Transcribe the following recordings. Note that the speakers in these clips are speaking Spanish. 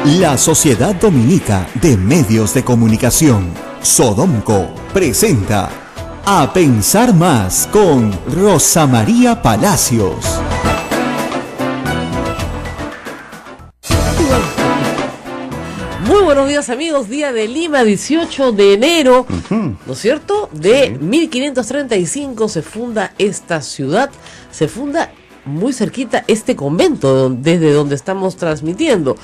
La Sociedad Dominica de Medios de Comunicación, Sodomco, presenta A Pensar Más con Rosa María Palacios. Muy buenos días, amigos, día de Lima, 18 de enero, ¿no es cierto? De 1535 se funda esta ciudad, se funda muy cerquita este convento desde donde estamos transmitiendo.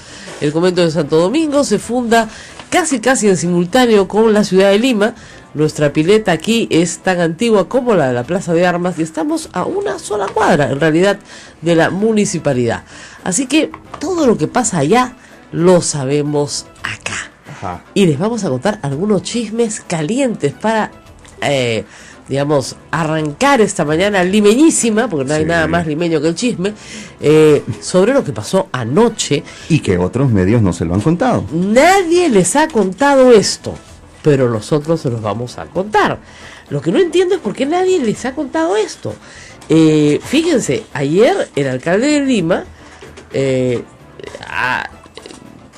El convento de Santo Domingo se funda casi en simultáneo con la ciudad de Lima. Nuestra pileta aquí es tan antigua como la de la Plaza de Armas y estamos a una sola cuadra, en realidad, de la municipalidad. Así que todo lo que pasa allá lo sabemos acá. Ajá. Y les vamos a contar algunos chismes calientes para, digamos, arrancar esta mañana limeñísima, porque no hay nada más limeño que el chisme, sobre lo que pasó anoche. Y que otros medios no se lo han contado. Nadie les ha contado esto, pero nosotros se los vamos a contar. Lo que no entiendo es por qué nadie les ha contado esto. Fíjense, ayer el alcalde de Lima ha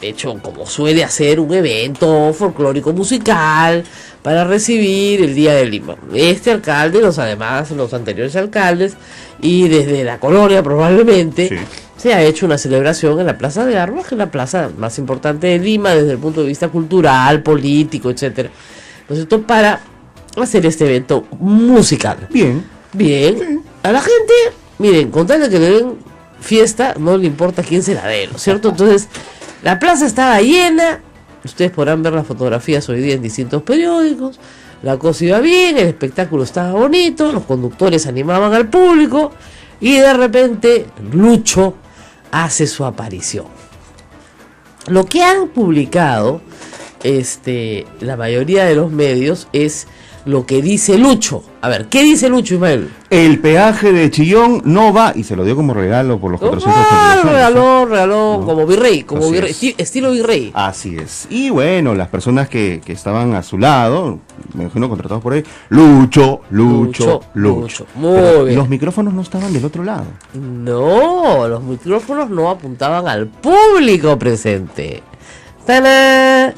hecho, como suele hacer, un evento folclórico musical para recibir el Día de Lima. Este alcalde, los anteriores alcaldes, y desde la colonia probablemente, se ha hecho una celebración en la Plaza de Armas, que es la plaza más importante de Lima desde el punto de vista cultural, político, etcétera. Entonces, para hacer este evento musical. Bien. Sí. A la gente, miren, con tal de que le den fiesta, no le importa quién se la dé, ¿no es cierto? Entonces, la plaza estaba llena. Ustedes podrán ver las fotografías hoy día en distintos periódicos. La cosa iba bien, el espectáculo estaba bonito, los conductores animaban al público y de repente Lucho hace su aparición. Lo que han publicado la mayoría de los medios es lo que dice Lucho. A ver, ¿qué dice Lucho, Ismael? El peaje de Chillón no va, y se lo dio como regalo por los 400 regaló, ¿no? Como virrey, estilo virrey. Así es. Y bueno, las personas que estaban a su lado, me imagino contratados por ahí, Lucho. Muy bien. Los micrófonos no estaban del otro lado. No, los micrófonos no apuntaban al público presente. ¡Tana!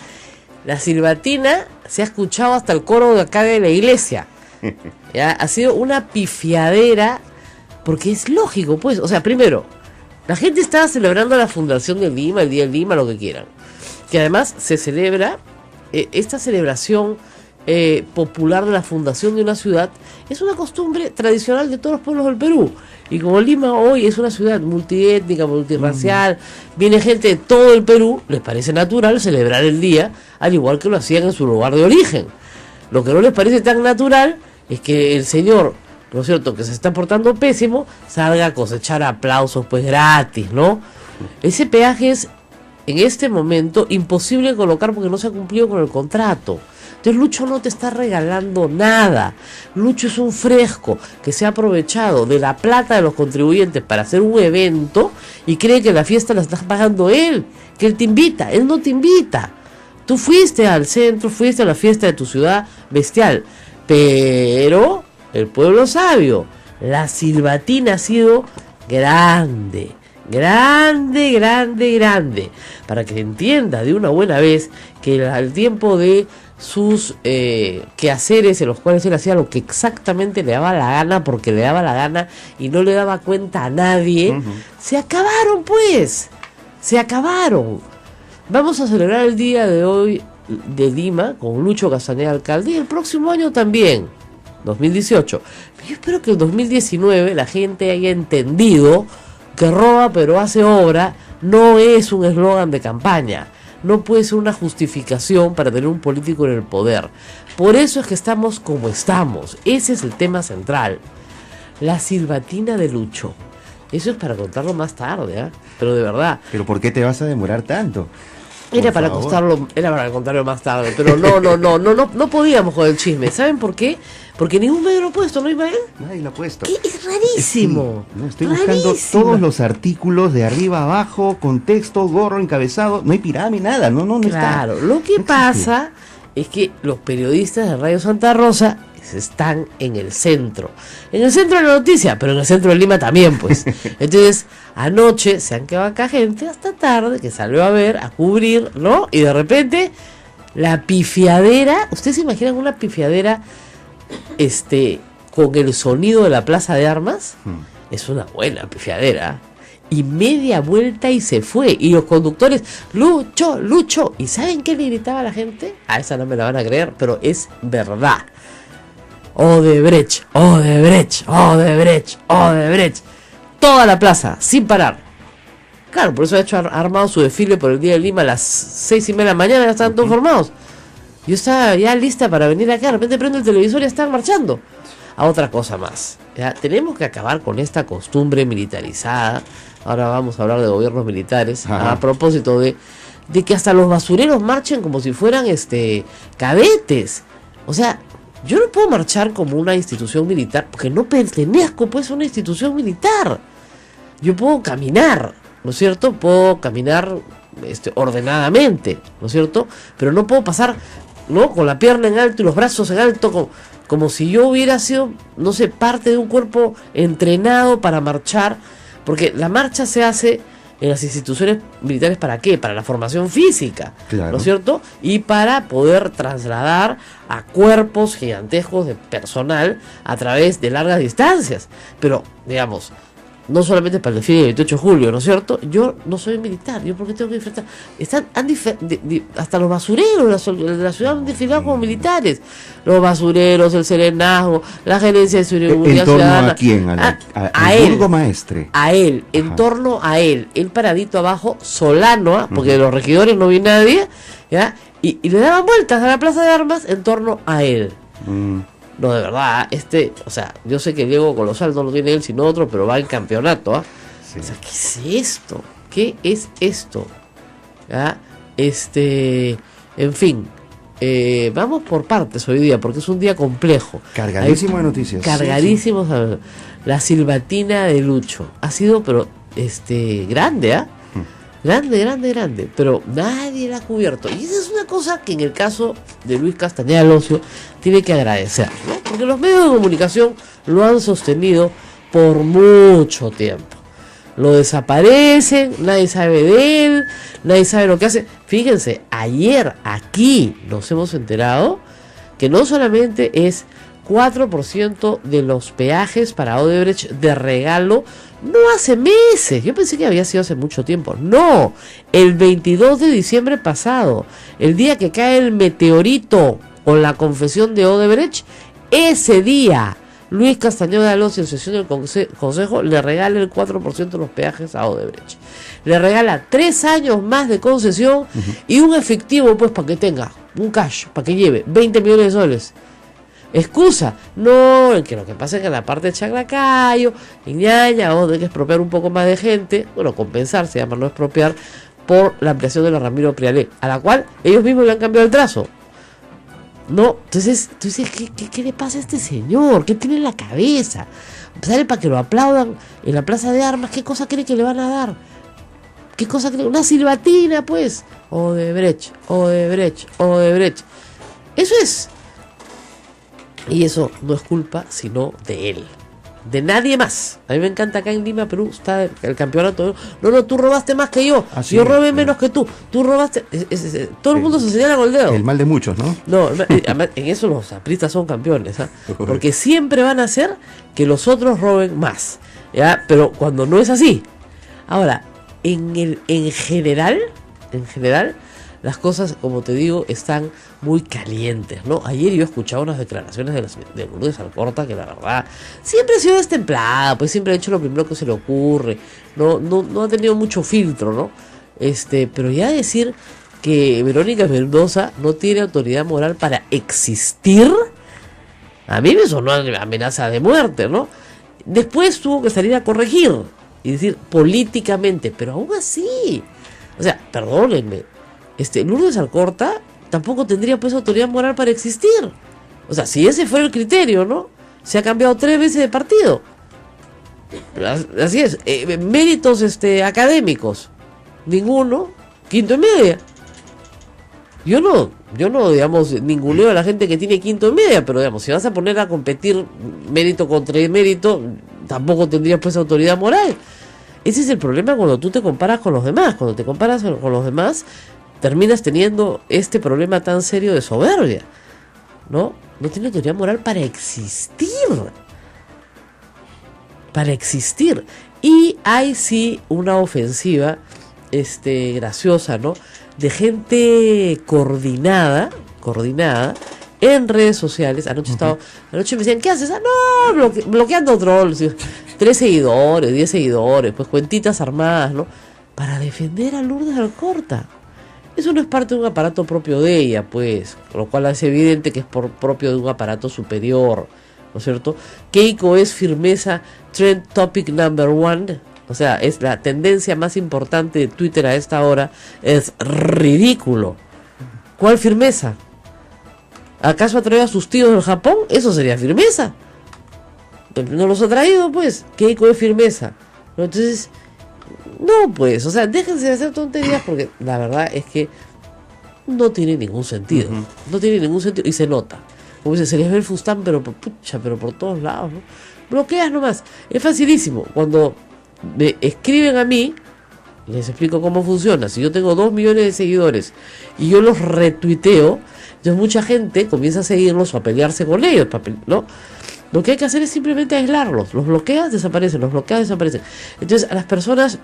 La silbatina se ha escuchado hasta el coro de acá de la iglesia. ¿Ya? Ha sido una pifiadera, porque es lógico, pues. O sea, primero, la gente estaba celebrando la fundación de Lima, el Día de Lima, lo que quieran. Que además se celebra, esta celebración popular de la fundación de una ciudad, es una costumbre tradicional de todos los pueblos del Perú. Y como Lima hoy es una ciudad multiétnica, multirracial, viene gente de todo el Perú, les parece natural celebrar el día, al igual que lo hacían en su lugar de origen. Lo que no les parece tan natural es que el señor, ¿no es cierto?, que se está portando pésimo, salga a cosechar aplausos pues gratis, ¿no? Ese peaje es, en este momento, imposible de colocar porque no se ha cumplido con el contrato. Entonces Lucho no te está regalando nada. Lucho es un fresco que se ha aprovechado de la plata de los contribuyentes para hacer un evento y cree que la fiesta la está pagando él, que él te invita. Él no te invita. Tú fuiste al centro, fuiste a la fiesta de tu ciudad bestial, pero el pueblo sabio, la silbatina ha sido grande. Para que entienda de una buena vez que al tiempo de sus quehaceres en los cuales él hacía lo que exactamente le daba la gana, porque le daba la gana y no le daba cuenta a nadie, se acabaron. Vamos a celebrar el día de hoy de Lima con Lucho Castañeda, alcalde, y el próximo año también, 2018. Yo espero que en 2019 la gente haya entendido que roba pero hace obra no es un eslogan de campaña. No puede ser una justificación para tener un político en el poder. Por eso es que estamos como estamos. Ese es el tema central. La silbatina de Lucho. Eso es para contarlo más tarde, ¿eh? Pero de verdad. ¿Pero por qué te vas a demorar tanto? Era para contarlo más tarde, pero no podíamos con el chisme. ¿Saben por qué? Porque ningún medio lo ha puesto, ¿no, Ismael? Nadie lo ha puesto. Es rarísimo. Sí, no, estoy buscando todos los artículos de arriba a abajo, con texto, gorro, encabezado. No hay pirámide, nada, no está. Claro, lo que pasa es que los periodistas de Radio Santa Rosa pues están en el centro de la noticia, pero en el centro de Lima también, pues. Entonces, anoche se han quedado acá gente hasta tarde que salió a ver, a cubrir, ¿no? Y de repente, la pifiadera, ¿ustedes se imaginan una pifiadera con el sonido de la Plaza de Armas? Es una buena pifiadera. Y media vuelta y se fue. Y los conductores, Lucho, Lucho. ¿Y saben qué le gritaba a la gente? A esa no me la van a creer, pero es verdad. Odebrecht, Odebrecht, Odebrecht, Odebrecht. Toda la plaza, sin parar. Claro, por eso ha armado su desfile por el Día de Lima a las 6:30 de la mañana. Ya estaban todos formados. Yo estaba ya lista para venir acá. De repente prendo el televisor y ya están marchando. A otra cosa más. ¿Ya? Tenemos que acabar con esta costumbre militarizada. Ahora vamos a hablar de gobiernos militares. Ajá. A propósito de que hasta los basureros marchen como si fueran cadetes. O sea, yo no puedo marchar como una institución militar porque no pertenezco pues a una institución militar. Yo puedo caminar, ¿no es cierto? Puedo caminar ordenadamente, ¿no es cierto? Pero no puedo pasar, ¿no?, con la pierna en alto y los brazos en alto como si yo hubiera sido, no sé, parte de un cuerpo entrenado para marchar. Porque la marcha se hace en las instituciones militares, ¿para qué? Para la formación física, claro, ¿no es cierto? Y para poder trasladar a cuerpos gigantescos de personal a través de largas distancias. Pero, digamos, no solamente para el desfile del 28 de julio, ¿no es cierto? Yo no soy militar, ¿yo por qué tengo que enfrentar? Hasta los basureros de la ciudad han desfilado como militares. Los basureros, el serenazgo, la gerencia de seguridad ciudadana. ¿En torno a quién? A él, burgomaestre. A él, en Ajá. torno a él. Él paradito abajo, solano, porque de los regidores no vi nadie, ¿ya? Y le daban vueltas a la Plaza de Armas en torno a él. No, de verdad, o sea, yo sé que Diego Colosal no lo tiene él sino otro, pero va en campeonato, ¿ah? Sí. O sea, ¿qué es esto? ¿Qué es esto? ¿Ya? En fin, vamos por partes hoy día, porque es un día complejo. Cargadísimo de noticias. Cargadísimos. Sí. La silbatina de Lucho. Ha sido, pero, grande, ¿ah? Grande, pero nadie la ha cubierto. Y esa es una cosa que en el caso de Luis Castañeda Alonso tiene que agradecer, ¿no? Porque los medios de comunicación lo han sostenido por mucho tiempo. Lo desaparecen, nadie sabe de él, nadie sabe lo que hace. Fíjense, ayer aquí nos hemos enterado que no solamente es 4% de los peajes para Odebrecht de regalo, no hace meses, yo pensé que había sido hace mucho tiempo, no, el 22 de diciembre pasado, el día que cae el meteorito con la confesión de Odebrecht, ese día Luis Castañeda Alonso en sesión del Consejo le regala el 4% de los peajes a Odebrecht, le regala 3 años más de concesión y un efectivo pues para que tenga, un cash, para que lleve 20 millones de soles. Excusa, no, que lo que pasa es que en la parte de Chaclacayo, en Ñaña, donde hay que expropiar un poco más de gente, bueno, compensar, se llama no expropiar, por la ampliación de la Ramiro Prialé, a la cual ellos mismos le han cambiado el trazo. No, entonces, tú dices, ¿qué le pasa a este señor? ¿Qué tiene en la cabeza? Sale para que lo aplaudan en la Plaza de Armas, ¿qué cosa cree que le van a dar? ¿Qué cosa cree? Una silbatina, pues. Odebrecht. Eso es. Y eso no es culpa sino de él, de nadie más. A mí me encanta acá en Lima, Perú, está el campeonato. No, tú robaste más que yo. Sí, yo robé menos que tú. Tú robaste. Todo el mundo se señala con el dedo. El mal de muchos, ¿no? No, en eso los apristas son campeones, ¿eh? Porque siempre van a hacer que los otros roben más, ¿ya? Pero cuando no es así. Ahora, en general, las cosas, como te digo, están muy calientes, ¿no? Ayer yo escuchaba unas declaraciones de Lourdes Alcorta que la verdad siempre ha sido destemplada, pues siempre ha hecho lo primero que se le ocurre, no ha tenido mucho filtro, ¿no? Pero ya decir que Verónica Mendoza no tiene autoridad moral para existir, a mí me sonó amenaza de muerte, ¿no? Después tuvo que salir a corregir y decir políticamente, pero aún así, o sea, perdónenme, Lourdes Alcorta tampoco tendría pues autoridad moral para existir. O sea, si ese fue el criterio, ¿no? Se ha cambiado 3 veces de partido. Así es. Méritos académicos, ninguno. Quinto y media. Yo no Yo no, digamos, ninguneo a la gente que tiene quinto en media, pero digamos, si vas a poner a competir mérito contra mérito, tampoco tendrías pues autoridad moral. Ese es el problema cuando tú te comparas con los demás. Cuando te comparas con los demás, terminas teniendo este problema tan serio de soberbia, ¿no? No tiene autoridad moral para existir. Para existir. Y hay sí una ofensiva graciosa, ¿no? De gente coordinada en redes sociales. Anoche me decían, ¿qué haces? No, bloqueando trolls. 3 seguidores, 10 seguidores, pues cuentitas armadas, ¿no? Para defender a Lourdes Alcorta. Eso no es parte de un aparato propio de ella, pues, lo cual es evidente que es propio de un aparato superior, ¿no es cierto? Keiko es firmeza, trend topic number 1, o sea, es la tendencia más importante de Twitter a esta hora, es ridículo. ¿Cuál firmeza? ¿Acaso ha traído a sus tíos del Japón? Eso sería firmeza. No los ha traído, pues. Keiko es firmeza. Entonces, no, pues, o sea, déjense de hacer tonterías porque la verdad es que no tiene ningún sentido. No tiene ningún sentido y se nota. Como dice, se les ve el fustán, pero por todos lados, ¿no? Bloqueas nomás. Es facilísimo. Cuando me escriben a mí, les explico cómo funciona. Si yo tengo 2 millones de seguidores y yo los retuiteo, entonces mucha gente comienza a seguirlos o a pelearse con ellos, ¿no? Lo que hay que hacer es simplemente aislarlos. Los bloqueas, desaparecen. Los bloqueas, desaparecen. Entonces, a las personas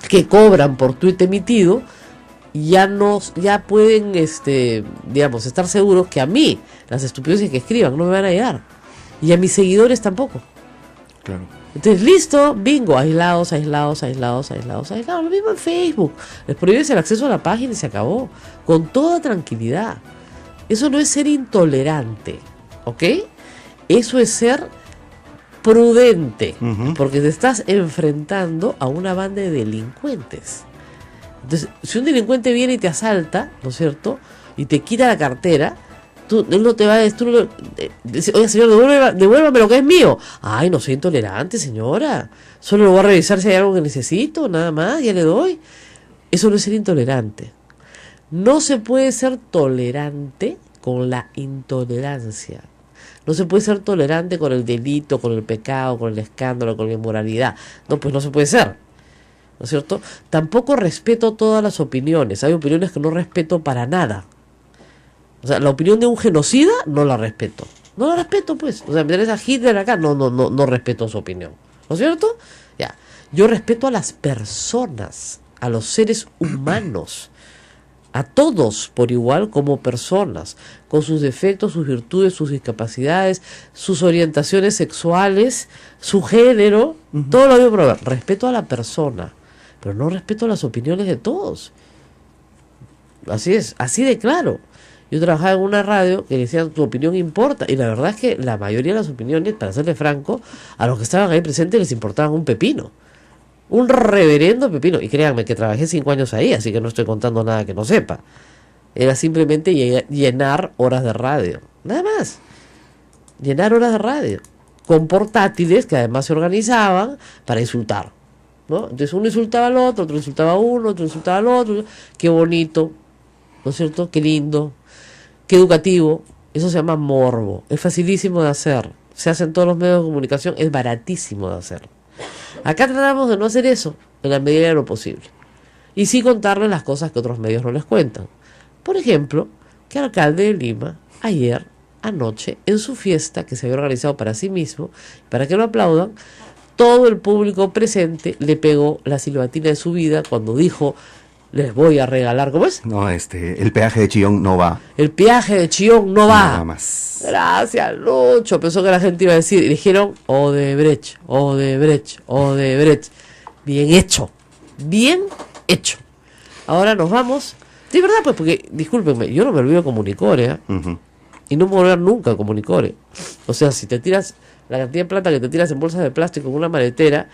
que cobran por tuit emitido, ya pueden, digamos, estar seguros que a mí, las estupideces que escriban no me van a llegar. Y a mis seguidores tampoco. Claro. Entonces, listo, bingo, aislados. Lo mismo en Facebook. Les prohíbes el acceso a la página y se acabó. Con toda tranquilidad. Eso no es ser intolerante, ¿ok? Eso es ser prudente, porque te estás enfrentando a una banda de delincuentes. Entonces, si un delincuente viene y te asalta, ¿no es cierto? Y te quita la cartera, él no te va a decir, oye señor, devuélvame lo que es mío. Ay, no soy intolerante, señora. Solo lo voy a revisar si hay algo que necesito, nada más, ya le doy. Eso no es ser intolerante. No se puede ser tolerante con la intolerancia. No se puede ser tolerante con el delito, con el pecado, con el escándalo, con la inmoralidad. No, pues no se puede ser. ¿No es cierto? Tampoco respeto todas las opiniones. Hay opiniones que no respeto para nada. O sea, la opinión de un genocida no la respeto. No la respeto, pues. O sea, me tenés a Hitler acá, no respeto su opinión. ¿No es cierto? Ya. Yo respeto a las personas, a los seres humanos. A todos por igual como personas, con sus defectos, sus virtudes, sus discapacidades, sus orientaciones sexuales, su género, todo lo mismo. Pero respeto a la persona, pero no respeto las opiniones de todos. Así es, así de claro. Yo trabajaba en una radio que decían tu opinión importa, y la verdad es que la mayoría de las opiniones, para serle franco, a los que estaban ahí presentes les importaban un pepino. Un reverendo pepino. Y créanme que trabajé 5 años ahí, así que no estoy contando nada que no sepa. Era simplemente llenar horas de radio. Nada más. Llenar horas de radio. Con portátiles que además se organizaban para insultar, ¿no? Entonces uno insultaba al otro insultaba a uno, otro insultaba al otro. Qué bonito, ¿no es cierto? Qué lindo, qué educativo. Eso se llama morbo. Es facilísimo de hacer. Se hace en todos los medios de comunicación. Es baratísimo de hacer. Acá tratamos de no hacer eso en la medida de lo posible. Y sí contarles las cosas que otros medios no les cuentan. Por ejemplo, que el alcalde de Lima, anoche, en su fiesta que se había organizado para sí mismo, para que lo aplaudan, todo el público presente le pegó la silbatina de su vida cuando dijo, les voy a regalar, ¿cómo es? No, el peaje de Chillón no va. El peaje de Chillón no va. Nada más. Gracias, Lucho. Pensó que la gente iba a decir. Y dijeron, Odebrecht. Bien hecho. Bien hecho. Ahora nos vamos. De verdad, pues, porque, discúlpenme, yo no me olvido de Comunicore, y no me voy a volver nunca a Comunicore. O sea, si te tiras la cantidad de plata que te tiras en bolsas de plástico en una maletera,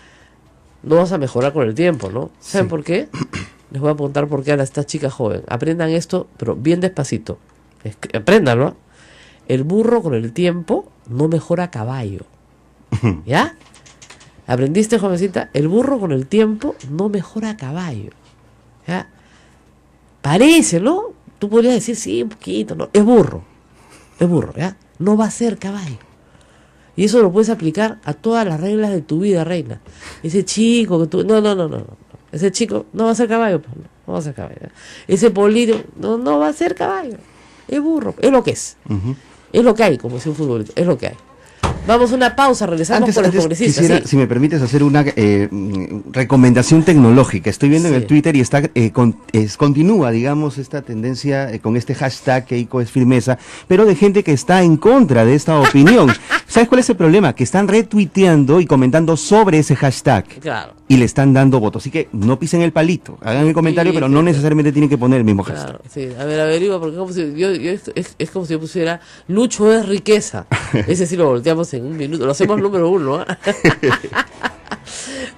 no vas a mejorar con el tiempo, ¿no? ¿Saben por qué? Les voy a preguntar por qué a esta chica joven. Aprendan esto, pero bien despacito. Apréndanlo. El burro con el tiempo no mejora a caballo. ¿Ya? ¿Aprendiste, jovencita? El burro con el tiempo no mejora a caballo. ¿Ya? Parece, ¿no? tú podrías decir, sí, un poquito, no, es burro, ¿ya? No va a ser caballo. Y eso lo puedes aplicar a todas las reglas de tu vida, reina. Ese chico que tú... No. Ese chico no va a ser caballo, pues, no va a ser caballo. ¿Ya? Ese político no va a ser caballo. Es burro, es lo que es. Es lo que hay, como decía un futbolista, es lo que hay. Vamos a una pausa, regresamos con los congresistas. Quisiera, si me permites, hacer una recomendación tecnológica. Estoy viendo en el Twitter y está continúa, digamos, esta tendencia con este hashtag Keiko es firmeza, pero de gente que está en contra de esta opinión. ¿Sabes cuál es el problema? Que están retuiteando y comentando sobre ese hashtag. Claro. Y le están dando votos. Así que no pisen el palito. Hagan el comentario, pero no necesariamente tienen que poner el mismo hashtag. Sí. A ver, averigua, porque es como si yo pusiera Lucho es riqueza. Ese sí lo volteamos en un minuto. Lo hacemos número 1.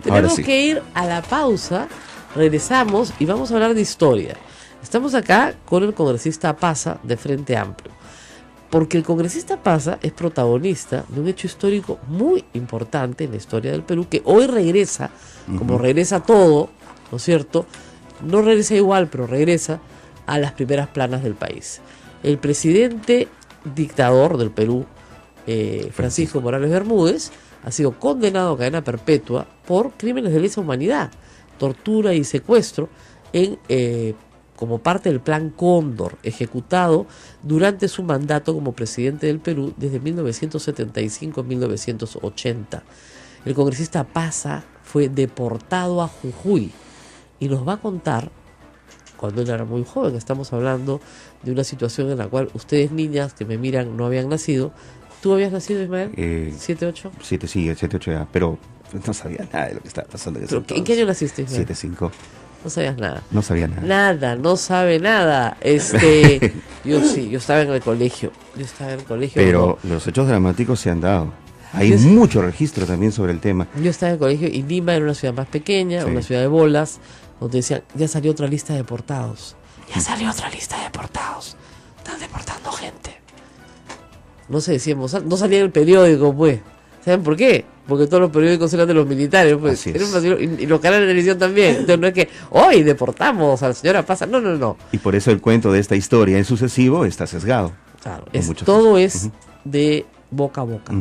Tenemos que ir a la pausa. Regresamos y vamos a hablar de historia. Estamos acá con el congresista Paza de Frente Amplio. Porque el congresista Paza es protagonista de un hecho histórico muy importante en la historia del Perú, que hoy regresa, como regresa todo, ¿no es cierto? No regresa igual, pero regresa a las primeras planas del país. El presidente dictador del Perú, Francisco Morales Bermúdez, ha sido condenado a cadena perpetua por crímenes de lesa humanidad, tortura y secuestro como parte del Plan Cóndor, ejecutado durante su mandato como presidente del Perú desde 1975 a 1980. El congresista Paza fue deportado a Jujuy y nos va a contar, cuando él era muy joven, estamos hablando de una situación en la cual ustedes, niñas que me miran, no habían nacido. ¿Tú habías nacido, Ismael? ¿7-8? 7-8 ya, pero no sabía nada de lo que estaba pasando. ¿En qué año naciste, Ismael? 7-5. No sabías nada. No sabía nada. Nada, no sabe nada. Yo estaba en el colegio. Pero los hechos dramáticos se han dado. Hay mucho registro también sobre el tema. Yo estaba en el colegio y Lima era una ciudad más pequeña, una ciudad de bolas, donde decían, ya salió otra lista de deportados. Están deportando gente. No se decía, no salía en el periódico, pues. ¿Saben por qué? Porque todos los periódicos eran de los militares, pues. Y los canales de televisión también. Entonces no es que hoy deportamos a la señora Paza. No. Y por eso el cuento de esta historia en sucesivo está sesgado. Claro, todo es de boca a boca.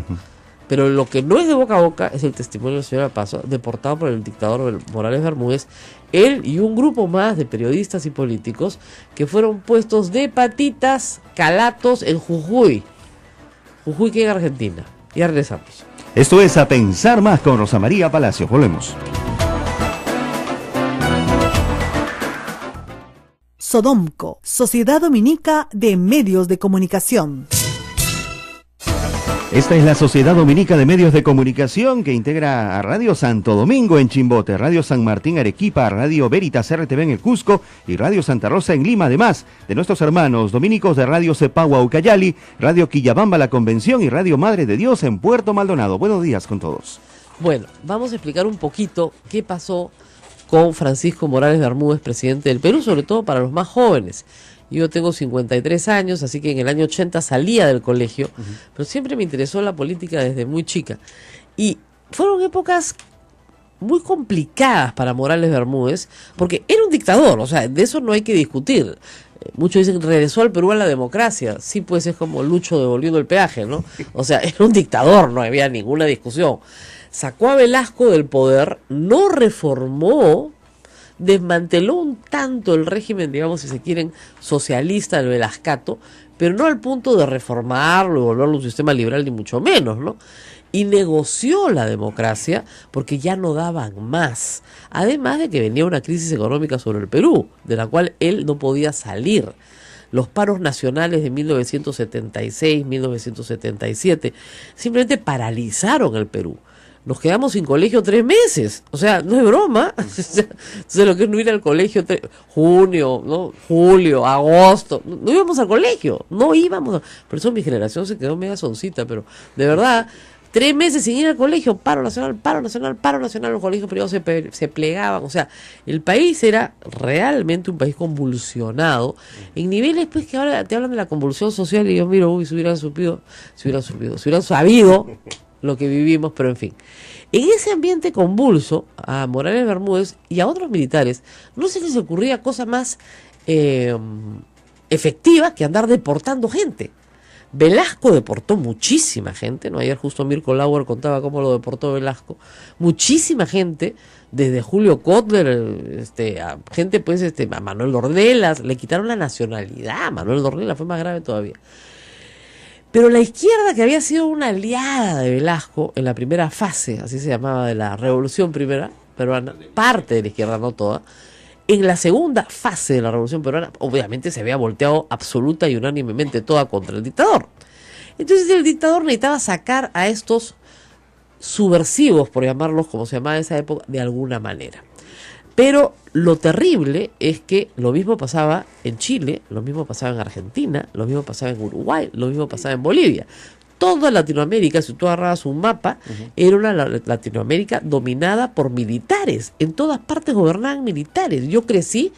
Pero lo que no es de boca a boca es el testimonio de la señora Paza, deportado por el dictador Morales Bermúdez, él y un grupo más de periodistas y políticos que fueron puestos de patitas, calatos en Jujuy. Jujuy, que en Argentina. Ya regresamos. Esto es A Pensar Más con Rosa María Palacios. Volvemos. Sodomco, Sociedad Dominica de Medios de Comunicación. Esta es la Sociedad Dominica de Medios de Comunicación que integra a Radio Santo Domingo en Chimbote, Radio San Martín Arequipa, Radio Veritas RTV en el Cusco y Radio Santa Rosa en Lima, además de nuestros hermanos dominicos de Radio Cepagua Ucayali, Radio Quillabamba La Convención y Radio Madre de Dios en Puerto Maldonado. Buenos días con todos. Bueno, vamos a explicar un poquito qué pasó con Francisco Morales Bermúdez, presidente del Perú, sobre todo para los más jóvenes. Yo tengo 53 años, así que en el año 80 salía del colegio, pero siempre me interesó la política desde muy chica. Y fueron épocas muy complicadas para Morales Bermúdez, porque era un dictador, o sea, de eso no hay que discutir. Muchos dicen, regresó al Perú a la democracia. Sí, pues es como Lucho devolviendo el peaje, ¿no? O sea, era un dictador, no había ninguna discusión. Sacó a Velasco del poder, no reformó, desmanteló un tanto el régimen, digamos, si se quieren, socialista del Velascato, pero no al punto de reformarlo y volverlo un sistema liberal, ni mucho menos, ¿no? Y negoció la democracia porque ya no daban más. Además de que venía una crisis económica sobre el Perú, de la cual él no podía salir. Los paros nacionales de 1976, 1977, simplemente paralizaron el Perú. Nos quedamos sin colegio 3 meses. O sea, no es broma. Entonces, lo que es no ir al colegio, junio, ¿no? Julio, agosto. No íbamos al colegio. Por eso mi generación se quedó media soncita, pero de verdad, 3 meses sin ir al colegio. Paro nacional. Los colegios privados se plegaban. O sea, el país era realmente un país convulsionado. En niveles, pues, que ahora te hablan de la convulsión social y yo miro, si hubieran sabido lo que vivimos, pero en fin. En ese ambiente convulso, a Morales Bermúdez y a otros militares, no se les ocurría cosa más efectiva que andar deportando gente. Velasco deportó muchísima gente, ¿no? Ayer justo Mirko Lauer contaba cómo lo deportó Velasco. Muchísima gente, desde Julio Kotler, a gente pues, a Manuel Dornelas, le quitaron la nacionalidad, a Manuel Dornelas fue más grave todavía. Pero la izquierda, que había sido una aliada de Velasco en la primera fase, así se llamaba, de la Revolución Primera Peruana, parte de la izquierda, no toda, en la segunda fase de la Revolución Peruana, obviamente se había volteado absoluta y unánimemente toda contra el dictador. Entonces el dictador necesitaba sacar a estos subversivos, por llamarlos como se llamaba en esa época, de alguna manera. Pero lo terrible es que lo mismo pasaba en Chile, lo mismo pasaba en Argentina, lo mismo pasaba en Uruguay, lo mismo pasaba en Bolivia. Toda Latinoamérica, si tú agarrabas un mapa, era una Latinoamérica dominada por militares. En todas partes gobernaban militares. Yo crecí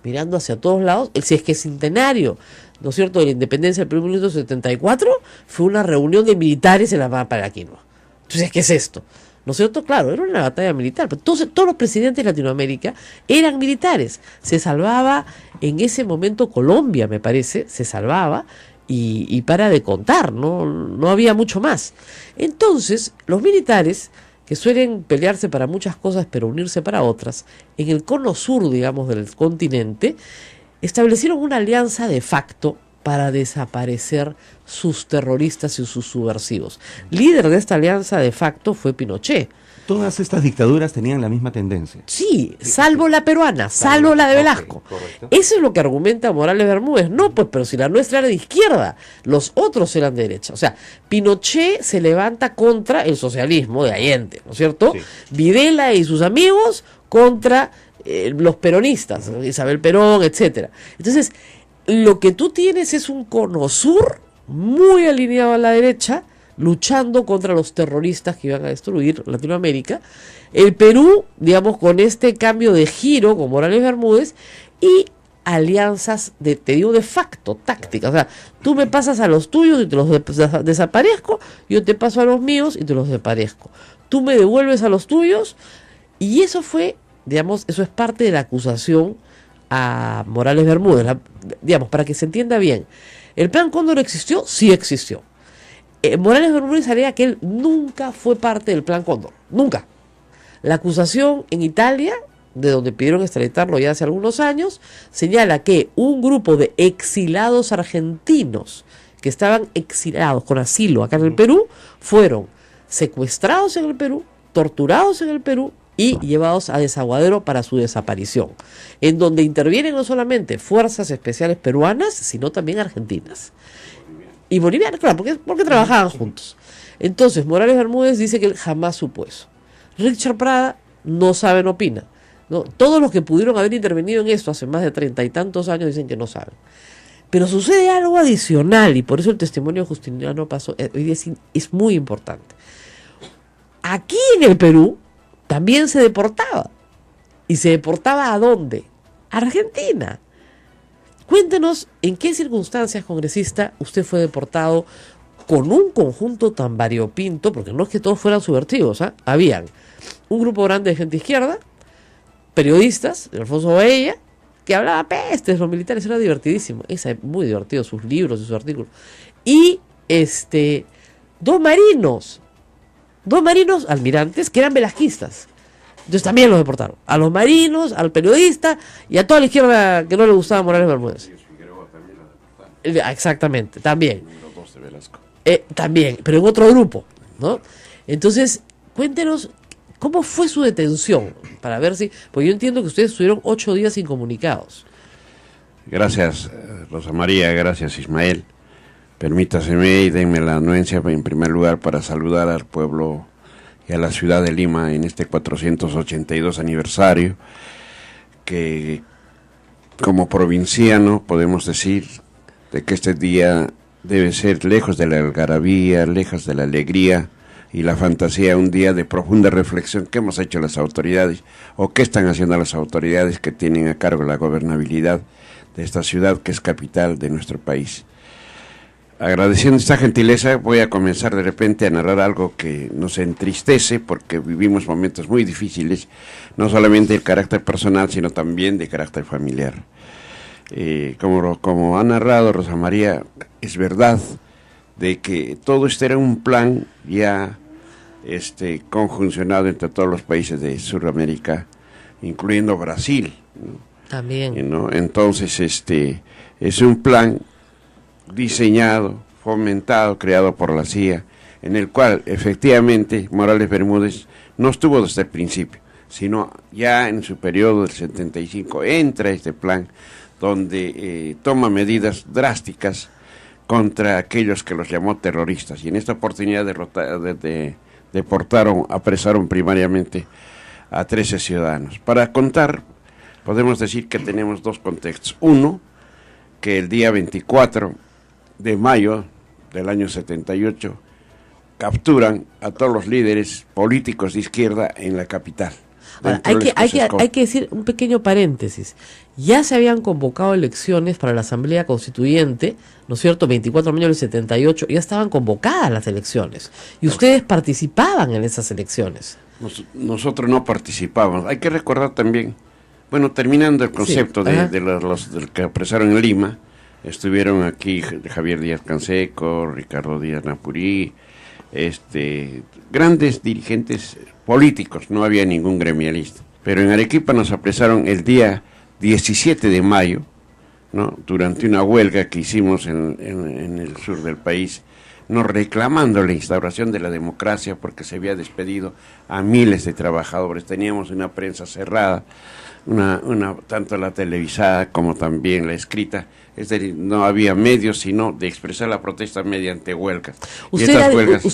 mirando hacia todos lados. Si es que el centenario, ¿no es cierto?, de la independencia del Perú en 1974, fue una reunión de militares en la Pampa de Aquino. Entonces, ¿qué es esto? ¿No es cierto? Claro, era una batalla militar. Pero todos los presidentes de Latinoamérica eran militares. Se salvaba en ese momento Colombia, me parece, se salvaba. Y para de contar, no había mucho más. Entonces, los militares, que suelen pelearse para muchas cosas, pero unirse para otras, en el cono sur, digamos, del continente, establecieron una alianza de facto para desaparecer sus terroristas y sus subversivos. Líder de esta alianza de facto fue Pinochet. Todas estas dictaduras tenían la misma tendencia. Sí, salvo la peruana, salvo la de Velasco. Okay, eso es lo que argumenta Morales Bermúdez. No, pues, pero si la nuestra era de izquierda, los otros eran de derecha. O sea, Pinochet se levanta contra el socialismo de Allende, ¿no es cierto? Sí. Videla y sus amigos contra los peronistas, Isabel Perón, etcétera. Entonces, lo que tú tienes es un cono sur muy alineado a la derecha, luchando contra los terroristas que iban a destruir Latinoamérica. El Perú, digamos, con este cambio de giro con Morales Bermúdez y alianzas te digo, de facto, tácticas. O sea, tú me pasas a los tuyos y te los desaparezco, yo te paso a los míos y te los desaparezco. Tú me devuelves a los tuyos, y eso fue, digamos, eso es parte de la acusación a Morales Bermúdez. Digamos, para que se entienda bien, ¿el Plan Cóndor existió? Sí existió. Morales Bermúdez alega que él nunca fue parte del Plan Cóndor, nunca. La acusación en Italia, de donde pidieron extraditarlo ya hace algunos años, señala que un grupo de exilados argentinos que estaban exilados con asilo acá en el Perú, fueron secuestrados en el Perú, torturados en el Perú y llevados a Desaguadero para su desaparición, en donde intervienen no solamente fuerzas especiales peruanas, sino también argentinas. Y bolivianos, claro, porque trabajaban juntos. Entonces, Morales Bermúdez dice que él jamás supo eso. Richard Prada no sabe, no opina, ¿no? Todos los que pudieron haber intervenido en esto hace más de 30 y tantos años dicen que no saben. Pero sucede algo adicional, y por eso el testimonio justiniano pasó, hoy día es muy importante. Aquí en el Perú también se deportaba. ¿Y se deportaba a dónde? A Argentina. Cuéntenos en qué circunstancias, congresista, usted fue deportado con un conjunto tan variopinto, porque no es que todos fueran subversivos, ¿eh? Habían un grupo grande de gente izquierda, periodistas, Alfonso Baella, que hablaba pestes, los militares, era divertidísimo, es muy divertido, sus libros y sus artículos, y dos marinos almirantes que eran velasquistas. Entonces también los deportaron. A los marinos, al periodista y a toda la izquierda que no le gustaba Morales Bermúdez. Exactamente, también. También, pero en otro grupo, ¿no? Entonces, cuéntenos cómo fue su detención, para ver si... Porque yo entiendo que ustedes estuvieron 8 días incomunicados. Gracias, Rosa María, gracias, Ismael. Permítaseme y denme la anuencia en primer lugar para saludar al pueblo y a la ciudad de Lima en este 482 aniversario, que como provinciano podemos decir de que este día debe ser lejos de la algarabía, lejos de la alegría y la fantasía, un día de profunda reflexión. ¿Qué hemos hecho las autoridades o qué están haciendo las autoridades que tienen a cargo la gobernabilidad de esta ciudad que es capital de nuestro país? Agradeciendo esta gentileza, voy a comenzar de repente a narrar algo que nos entristece porque vivimos momentos muy difíciles, no solamente de carácter personal, sino también de carácter familiar. como ha narrado Rosa María, es verdad de que todo esto era un plan ya conjuncionado entre todos los países de Sudamérica, incluyendo Brasil, ¿no? También. ¿No? Entonces, es un plan diseñado, fomentado, creado por la CIA, en el cual efectivamente Morales Bermúdez no estuvo desde el principio, sino ya en su periodo del 75 entra este plan donde toma medidas drásticas contra aquellos que los llamó terroristas, y en esta oportunidad deportaron, apresaron primariamente a 13 ciudadanos. Para contar, podemos decir que tenemos dos contextos. Uno, que el día 24 de mayo del año 78 capturan a todos los líderes políticos de izquierda en la capital. Ahora, hay que decir un pequeño paréntesis. Ya se habían convocado elecciones para la Asamblea Constituyente, ¿no es cierto? 24 de mayo del 78, ya estaban convocadas las elecciones. Y ustedes participaban en esas elecciones. Nosotros no participábamos. Hay que recordar también, bueno, terminando el concepto sí, de los que apresaron en Lima, estuvieron aquí Javier Díaz Canseco, Ricardo Díaz Napurí, grandes dirigentes políticos, no había ningún gremialista. Pero en Arequipa nos apresaron el día 17 de mayo, ¿no? Durante una huelga que hicimos en el sur del país, nos reclamando la instauración de la democracia porque se había despedido a miles de trabajadores. Teníamos una prensa cerrada, tanto la televisada como también la escrita, es decir, no había medios sino de expresar la protesta mediante huelgas. Usted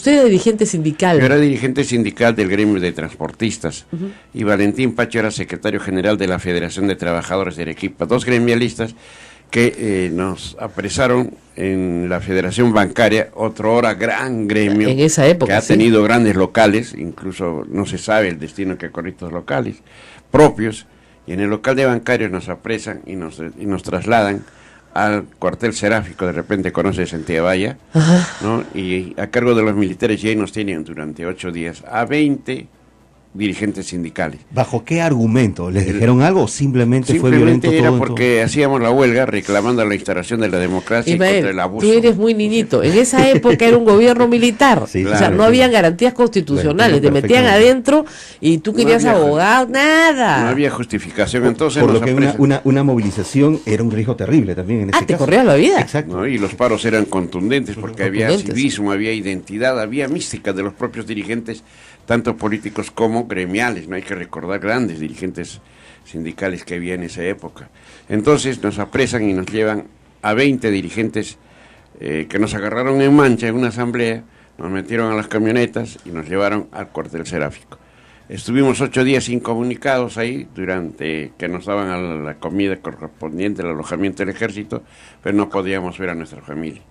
era dirigente sindical. Yo era dirigente sindical del gremio de transportistas, y Valentín Pacho era secretario general de la Federación de Trabajadores de Arequipa, dos gremialistas que nos apresaron en la Federación Bancaria, otrora gran gremio en esa época, que ha tenido grandes locales, incluso no se sabe el destino que corren estos locales propios, y en el local de bancarios nos apresan y nos trasladan al cuartel seráfico, de repente conoces en Tiabaya, ¿no? Y a cargo de los militares ya nos tienen durante 8 días a 20 dirigentes sindicales. ¿Bajo qué argumento? ¿Les dijeron algo o simplemente fue violento todo? Era porque hacíamos la huelga reclamando la instauración de la democracia Ismael, y contra el abuso. Tú eres muy niñito. En esa época era un gobierno militar. Sí, claro, o sea, no habían garantías constitucionales. Te metían adentro y tú querías abogado, nada. No había justificación. Entonces por lo que una movilización era un riesgo terrible también en ese caso. Te corrías la vida. Exacto. ¿No? Y los paros eran contundentes porque había civismo, había identidad, había mística de los propios dirigentes, tanto políticos como gremiales. No hay que recordar grandes dirigentes sindicales que había en esa época. Entonces nos apresan y nos llevan a 20 dirigentes que nos agarraron en mancha en una asamblea, nos metieron a las camionetas y nos llevaron al cuartel seráfico. Estuvimos 8 días incomunicados ahí, durante que nos daban a la comida correspondiente al alojamiento del ejército, pero no podíamos ver a nuestra familia,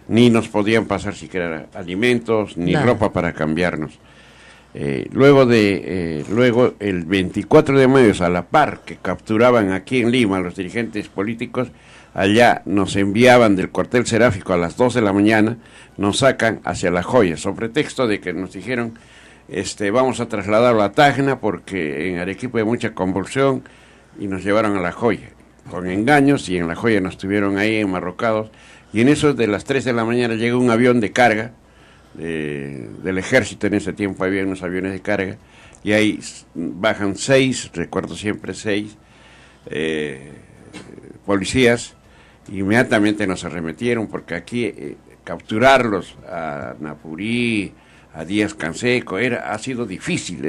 ni nos podían pasar siquiera alimentos, ni ropa para cambiarnos. Luego el 24 de mayo, a la par que capturaban aquí en Lima a los dirigentes políticos, allá nos enviaban del cuartel seráfico a las 2 de la mañana, nos sacan hacia La Joya, sobre pretexto de que nos dijeron, vamos a trasladarlo a Tacna porque en Arequipa hay mucha convulsión, y nos llevaron a La Joya, con engaños, y en La Joya nos tuvieron ahí enmarrocados, y en eso de las 3 de la mañana llega un avión de carga, del ejército. En ese tiempo había unos aviones de carga, y ahí bajan 6, recuerdo siempre 6 policías. Inmediatamente nos arremetieron porque aquí capturarlos a Napurí, a Díaz Canseco, ha sido difícil.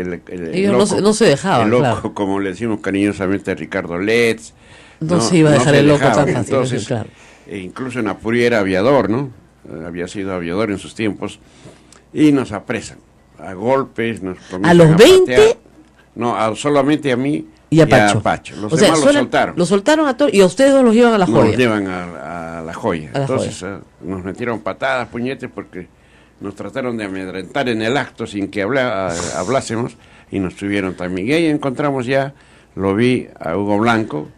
Ellos loco, no se dejaban, el loco, claro, como le decimos cariñosamente a Ricardo Letts, no se iba a dejar el loco tan fácil. Entonces, claro. Incluso Napurí era aviador, ¿no? Había sido aviador en sus tiempos, y nos apresan a golpes, nos ¿A los 20? Patear. No, solamente a mí y a Pacho. Los demás los soltaron. Los soltaron a todos, y a ustedes los llevan a La Joya. Nos llevan a La Joya. Entonces nos metieron patadas, puñetes, porque nos trataron de amedrentar en el acto sin que hablásemos, y nos tuvieron también. Y ahí encontramos lo vi a Hugo Blanco,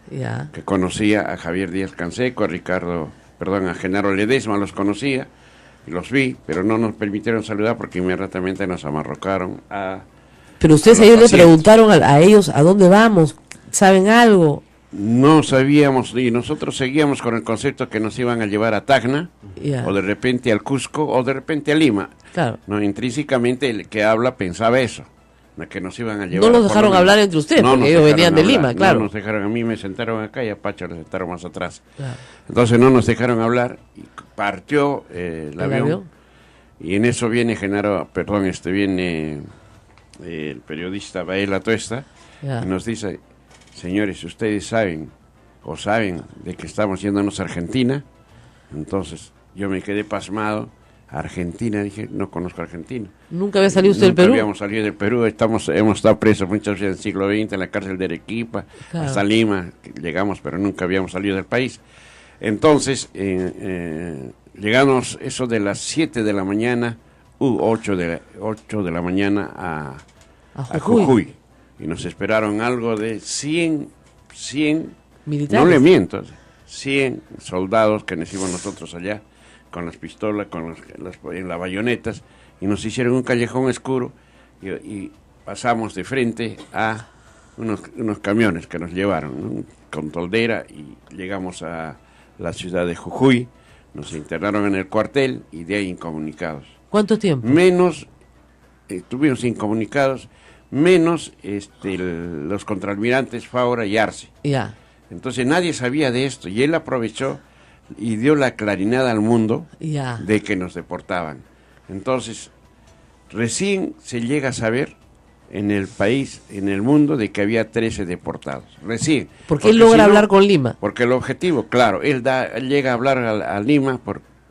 que conocía a Javier Díaz Canseco, a Genaro Ledesma, los conocía, y los vi, pero no nos permitieron saludar porque inmediatamente nos amarrocaron a... Pero ustedes a ellos le preguntaron a ellos, ¿a dónde vamos? ¿Saben algo? no sabíamos, y nosotros seguíamos con el concepto que nos iban a llevar a Tacna, Ya. o de repente al Cusco, o de repente a Lima. Claro. No, intrínsecamente el que habla pensaba eso, no, que nos iban a llevar. No los por dejaron lo menos. hablar entre ustedes, porque nos ellos dejaron venían de hablar, Lima, claro. No nos dejaron, a mí me sentaron acá y a Pacho le sentaron más atrás. Claro. Entonces no nos dejaron hablar, y partió el avión, y en eso viene viene el periodista Bael Atuesta, Ya. y nos dice, señores, ustedes saben de que estamos yéndonos a Argentina. Entonces yo me quedé pasmado. Argentina, dije, no conozco Argentina. ¿Nunca había salido usted del Nunca Perú? habíamos salido del Perú, hemos estado presos muchas veces en el siglo XX, en la cárcel de Arequipa, Claro. hasta Lima, llegamos, pero nunca habíamos salido del país. Entonces, llegamos eso de las 7 de la mañana, 8 de la mañana a Jujuy. Y nos esperaron algo de 100 Militares. no le miento, 100 soldados que nos íbamos nosotros allá, con las pistolas, en las bayonetas, y nos hicieron un callejón oscuro, y pasamos de frente a unos camiones que nos llevaron, ¿no? Con toldera, y llegamos a la ciudad de Jujuy, nos internaron en el cuartel, y de ahí incomunicados. ¿Cuánto tiempo? Menos, estuvimos incomunicados, menos los contraalmirantes Faura y Arce. Ya. Entonces nadie sabía de esto, y él aprovechó y dio la clarinada al mundo Ya. de que nos deportaban. Entonces, recién se llega a saber en el país, en el mundo, de que había 13 deportados. Recién. Porque él logra si no- hablar con Lima. Porque el objetivo, claro, él llega a hablar a Lima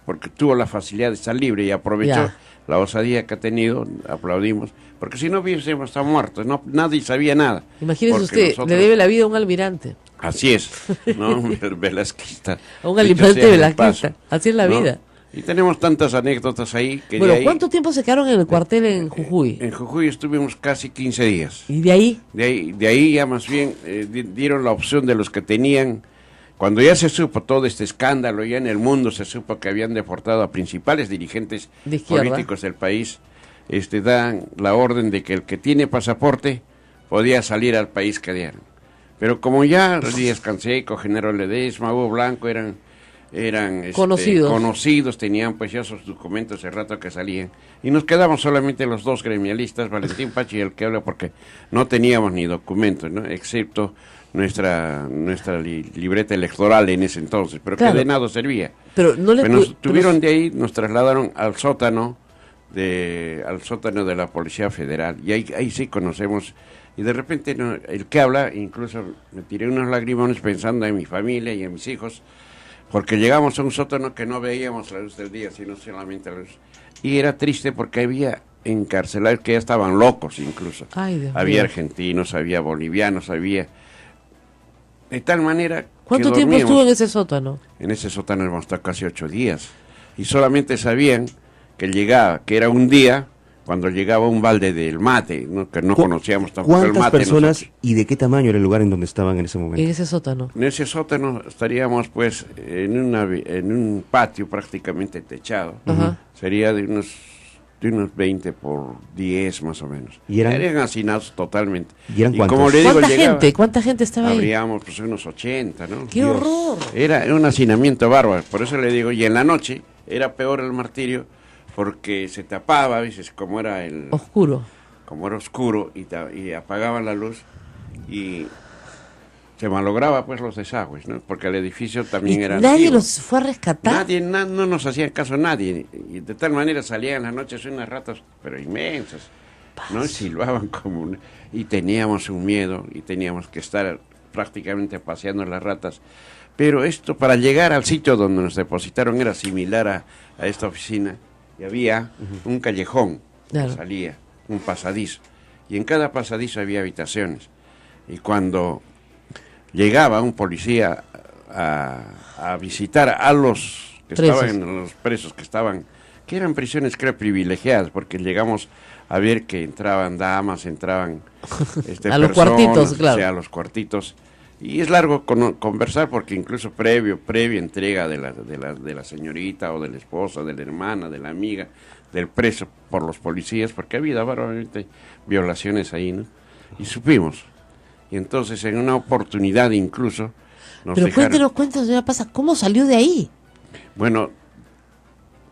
porque tuvo la facilidad de estar libre y aprovechó Ya. la osadía que ha tenido, aplaudimos, porque si no hubiésemos estado muertos, nadie sabía nada. Imagínese Porque usted, nosotros- le debe la vida a un almirante. Así es, ¿no? El velasquista. A un Dicho almirante sea de velasquista. paso, Así es la ¿no? vida. Y tenemos tantas anécdotas ahí que Bueno, de ahí, ¿cuánto tiempo se quedaron en el cuartel en Jujuy? en Jujuy estuvimos casi 15 días. ¿Y de ahí? De ahí ya más bien dieron la opción de los que tenían, cuando ya se supo todo este escándalo, ya en el mundo se supo que habían deportado a principales dirigentes De izquierda. políticos del país, dan la orden de que el que tiene pasaporte podía salir al país que dieran. Pero como ya Díaz Canseco, General Ledesma, Hugo Blanco eran conocidos, tenían pues ya esos documentos de rato que salían, y nos quedamos solamente los dos gremialistas, Valentín Pachi y el que habla, porque no teníamos ni documentos, ¿no? Excepto nuestra libreta electoral en ese entonces, pero Claro. que de nada servía. Pero no les Pero nos pu- tuvieron de ahí, nos trasladaron al sótano de la Policía Federal, y ahí sí conocemos, y de repente el que habla, incluso me tiré unos lagrimones pensando en mi familia y en mis hijos, porque llegamos a un sótano que no veíamos la luz del día, sino solamente la luz, y era triste porque había encarcelados que ya estaban locos incluso. Ay, Dios Había mío. argentinos, había bolivianos, había... De tal manera ¿Cuánto que tiempo dormíamos. estuvo en ese sótano? En ese sótano hemos estado casi 8 días. Y solamente sabían que era un día, cuando llegaba un balde del mate, ¿no? Que no conocíamos tampoco el ¿Cuántas mate. personas nosotros. y de qué tamaño era el lugar en donde estaban en ese momento? En ese sótano. En ese sótano estaríamos pues en un patio prácticamente techado. Ajá. Sería de unos 20 por 10 más o menos. ¿Y eran hacinados totalmente. ¿Y eran cuántos? como le digo, ¿Cuánta llegaba- gente? ¿Cuánta gente estaba ahí? Habríamos pues unos 80, ¿no? ¡Qué horror! Era un hacinamiento bárbaro, por eso le digo, y en la noche era peor el martirio, porque se tapaba, ¿ves? Como era Oscuro. oscuro, y apagaban la luz, y se malograba pues los desagües, ¿no? Porque el edificio también ¿Y era nadie antiguo. los fue a rescatar? No nos hacía caso nadie, y de tal manera salían en las noches unas ratas, pero inmensas, ¿no? Silbaban y teníamos un miedo, y teníamos que estar prácticamente paseando las ratas. Pero esto, para llegar al sitio donde nos depositaron, era similar a esta oficina, y había un callejón Claro. que salía, un pasadizo, y en cada pasadizo había habitaciones, y cuando llegaba un policía a visitar a los que Presos. estaban, los presos que eran prisiones, creo, privilegiadas, porque llegamos a ver que entraban damas, entraban A los cuartitos, o claro. sea, a los cuartitos. Y es largo conversar, porque incluso previa entrega de la señorita o de la esposa, de la hermana, de la amiga, del preso por los policías, porque ha habido básicamente violaciones ahí, ¿no? Y supimos. Y entonces en una oportunidad incluso Pero cuéntenos, señora Pasa, ¿cómo salió de ahí? Bueno,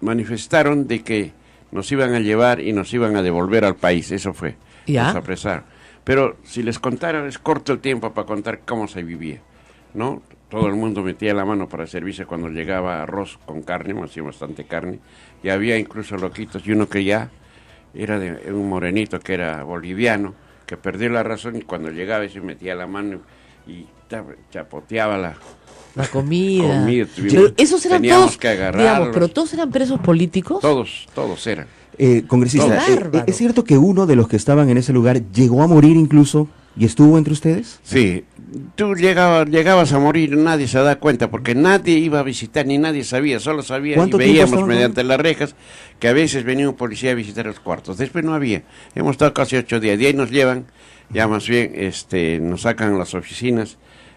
manifestaron de que nos iban a llevar y nos iban a devolver al país, eso fue. ¿Ya? Nos apresaron. Pero si les contara, es corto el tiempo para contar cómo se vivía, ¿no? Todo el mundo metía la mano para servirse cuando llegaba arroz con carne, hacía bastante carne, y había incluso loquitos, y uno que ya era de un morenito que era boliviano, que perdió la razón y cuando llegaba se metía la mano y chapoteaba la comida. Tuvimos, Pero esos eran teníamos todos, que agarrarlos. digamos, pero todos eran presos políticos. Todos eran. Congresista, Qué bárbaro. ¿es cierto que uno de los que estaban en ese lugar llegó a morir incluso y estuvo entre ustedes? Sí, tú llegabas a morir, nadie se da cuenta, porque nadie iba a visitar, ni nadie sabía, solo sabía y ¿Cuánto tiempo veíamos estaban? mediante las rejas que a veces venía un policía a visitar los cuartos. Después no había, hemos estado casi 8 días, de ahí nos llevan, ya más bien nos sacan las oficinas,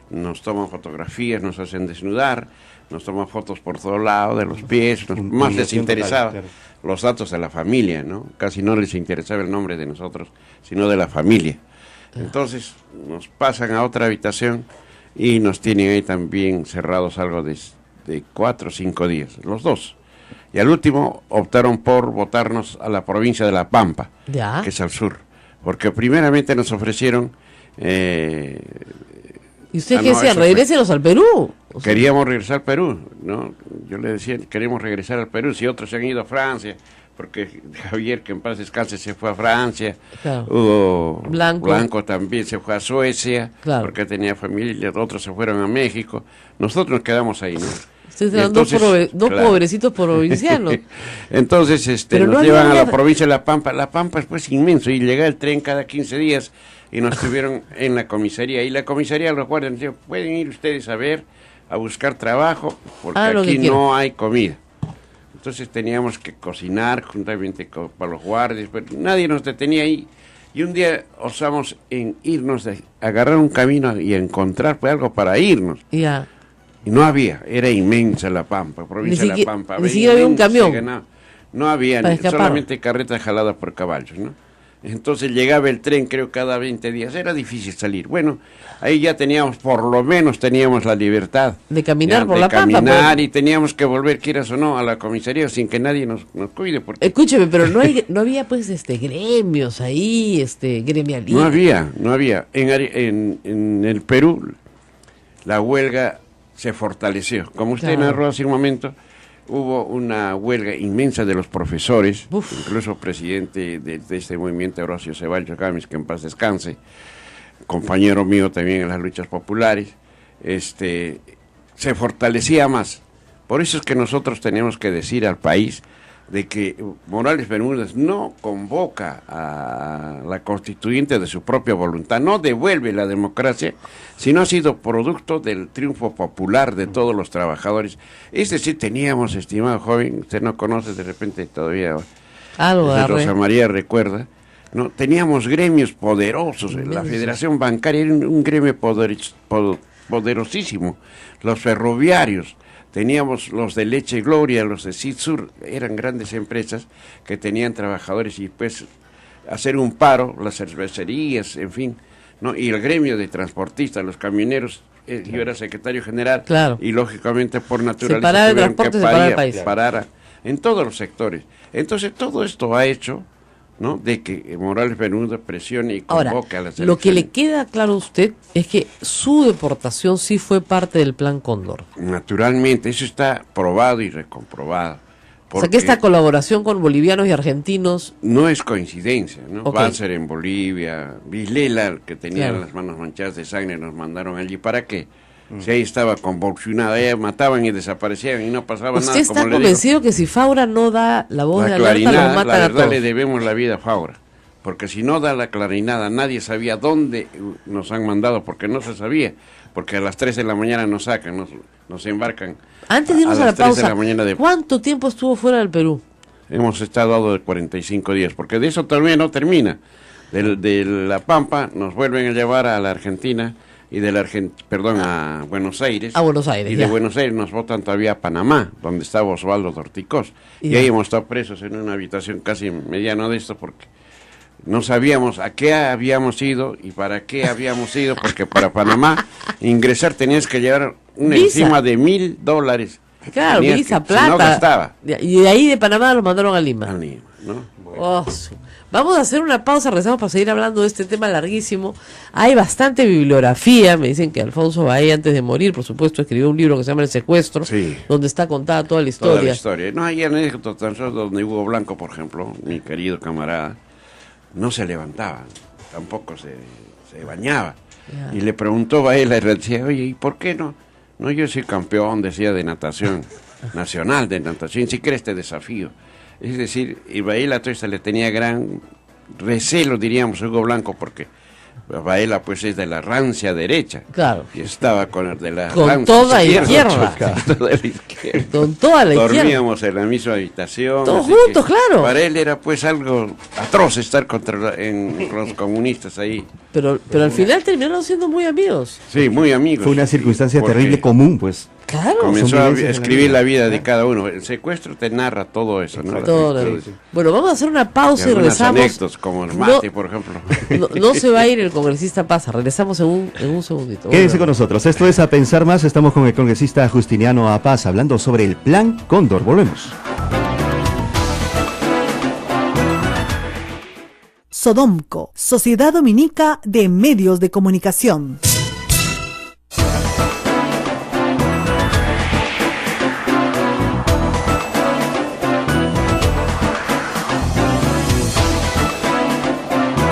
nos toman fotografías, nos hacen desnudar, nos toman fotos por todo lado, de los pies, más les interesaba total, claro. los datos de la familia, ¿no? Casi no les interesaba el nombre de nosotros, sino de la familia. Entonces nos pasan a otra habitación y nos tienen ahí también cerrados algo de 4 o 5 días, los dos. Y al último optaron por votarnos a la provincia de La Pampa, Ya. que es al sur, porque primeramente nos ofrecieron... ¿Y usted Ah, qué no, decía? eso fue. Regrésenos al Perú. O sea, Queríamos regresar al Perú, ¿no? Yo le decía, queremos regresar al Perú, si otros se han ido a Francia, porque Javier, que en paz descanse, se fue a Francia, Claro. Hugo Blanco también se fue a Suecia, Claro. porque tenía familia, otros se fueron a México, nosotros nos quedamos ahí, ¿no? ustedes Y eran dos entonces, claro. pobrecitos provincianos. Entonces Pero no nos había llevan a la nada. provincia de La Pampa. La Pampa es pues inmenso y llega el tren cada 15 días y nos tuvieron en la comisaría. Y la comisaría, los guardias nos dijeron, pueden ir ustedes a ver, a buscar trabajo, porque Ah, lo que aquí quieran. no hay comida. Entonces teníamos que cocinar juntamente para los guardias, pero nadie nos detenía ahí. Y un día osamos en irnos, agarrar un camino y encontrar pues, algo para irnos. Ya. Y no había, era inmensa La Pampa, provincia de La Pampa. Ni siquiera había un inmensa, camión. No había, Para escapar. solamente carretas jaladas por caballos, ¿no? Entonces llegaba el tren, creo, cada 20 días. Era difícil salir. Bueno, ahí ya teníamos, por lo menos teníamos la libertad. De caminar Ya, por de La Pampa, caminar pues. y teníamos que volver, quieras o no, a la comisaría sin que nadie nos cuide. Porque Escúcheme, pero no había pues gremios ahí, gremialistas. no había. En el Perú, la huelga se fortaleció. Como usted Claro. narró hace un momento, hubo una huelga inmensa de los profesores, Uf. incluso presidente de este movimiento, Horacio Ceballos Gámez, que en paz descanse, compañero mío también en las luchas populares, se fortalecía más. Por eso es que nosotros tenemos que decir al país de que Morales Bermúdez no convoca a la constituyente de su propia voluntad, no devuelve la democracia, sino ha sido producto del triunfo popular de todos los trabajadores. Es decir, teníamos, estimado joven, usted no conoce de repente todavía, Algo agarré. Rosa María recuerda, ¿no? Teníamos gremios poderosos, la Inmensos. Federación Bancaria era un gremio poderosísimo, los ferroviarios, teníamos los de Leche Gloria, los de Cidsur, eran grandes empresas que tenían trabajadores y pues hacer un paro, las cervecerías, en fin, ¿no? Y el gremio de transportistas, los camioneros, yo era secretario general, Claro. y lógicamente por naturaleza Separar el tuvieron transporte, que separar el país. parar en todos los sectores. Entonces todo esto ha hecho, ¿no?, de que Morales Bermúdez presione y Ahora, convoque a las lo que le elecciones. queda claro a usted es que su deportación sí fue parte del Plan Cóndor. Naturalmente, eso está probado y recomprobado. O sea que esta colaboración con bolivianos y argentinos, No es coincidencia, ¿no? Ok. Banzer en Bolivia, Vilela, que tenía Claro. las manos manchadas de sangre, nos mandaron allí. ¿Para qué? Si ahí estaba convulsionada, ella mataban y desaparecían y no pasaba ¿usted nada. está como le digo. convencido que si Faura no da la voz de La alerta, los clarinada, matan la a verdad todos? le debemos la vida a Faura, porque si no da la clarinada, nadie sabía dónde nos han mandado, porque no se sabía, porque a las 3 de la mañana nos sacan, nos embarcan. Antes de irnos a la las 3 de pausa, la mañana de... ¿cuánto tiempo estuvo fuera del Perú? Hemos estado de 45 días, porque de eso todavía no termina. De La Pampa nos vuelven a llevar a la Argentina, y de la a Buenos Aires. A Buenos Aires, Y de ya. Buenos Aires nos botan todavía a Panamá, donde estaba Osvaldo Dorticós. Y Ya. ahí hemos estado presos en una habitación casi mediano de esto, porque no sabíamos a qué habíamos ido y para qué habíamos ido, porque para Panamá ingresar tenías que llevar una Visa. encima de $1,000. Claro, Tenías visa, que, plata. si no gastaba. Y de ahí de Panamá lo mandaron a Lima. A Lima, ¿no? Oh, vamos a hacer una pausa, regresamos para seguir hablando de este tema larguísimo. Hay bastante bibliografía, me dicen que Alfonso Bahía, antes de morir, por supuesto, escribió un libro que se llama El Secuestro, Sí. donde está contada toda la historia. Toda la historia. No, hay anécdotas tan solo donde Hugo Blanco, por ejemplo, mi querido camarada, no se levantaba, tampoco se bañaba. Ya. Y le preguntó a él, y le decía, oye, ¿y por qué no? No, yo soy campeón, decía, de natación, nacional de natación, si quieres te desafío. Es decir, y Baela Toista le tenía gran recelo, diríamos, a Hugo Blanco, porque Baela pues es de la rancia derecha. Claro. Y estaba con el de la Con rancia toda izquierda. Con toda la izquierda. Con toda la izquierda. Dormíamos en la misma habitación. Todos así juntos, que claro. Para él era pues algo atroz estar contra los comunistas ahí. Pero al final terminaron siendo muy amigos. Sí, muy amigos. Fue una circunstancia Porque terrible común, pues. Claro. Comenzó Son a vivencias de la escribir vida. la vida de cada uno. El secuestro te narra todo eso, ¿no? Todo. Bueno, vamos a hacer una pausa y Algunas regresamos. anécdotas, como el mate, por ejemplo. No se va a ir el congresista Paz, regresamos en un segundito. Quédense con nosotros. Esto es A Pensar Más. Estamos con el congresista Justiniano Apaz hablando sobre el Plan Cóndor. Volvemos. Sodomco, Sociedad Dominica de Medios de Comunicación.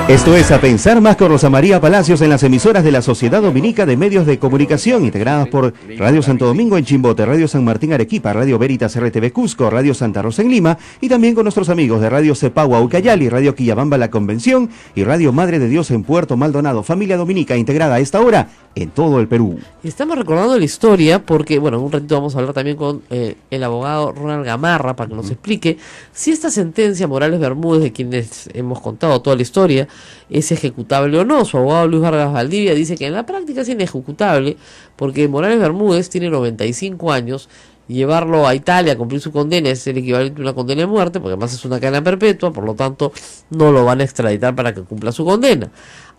Esto es A Pensar Más con Rosa María Palacios en las emisoras de la Sociedad Dominica de Medios de Comunicación, integradas por Radio Santo Domingo en Chimbote, Radio San Martín Arequipa, Radio Veritas RTV Cusco, Radio Santa Rosa en Lima, y también con nuestros amigos de Radio Cepagua Ucayali, Radio Quillabamba La Convención y Radio Madre de Dios en Puerto Maldonado. Familia Dominica integrada a esta hora en todo el Perú. Y estamos recordando la historia porque, bueno, en un ratito vamos a hablar también con el abogado Ronald Gamarra para que nos explique si esta sentencia Morales Bermúdez, de quienes hemos contado toda la historia, es ejecutable o no. Su abogado Luis Vargas Valdivia dice que en la práctica es inejecutable porque Morales Bermúdez tiene 95 años y llevarlo a Italia a cumplir su condena es el equivalente a una condena de muerte, porque además es una cadena perpetua, por lo tanto no lo van a extraditar para que cumpla su condena.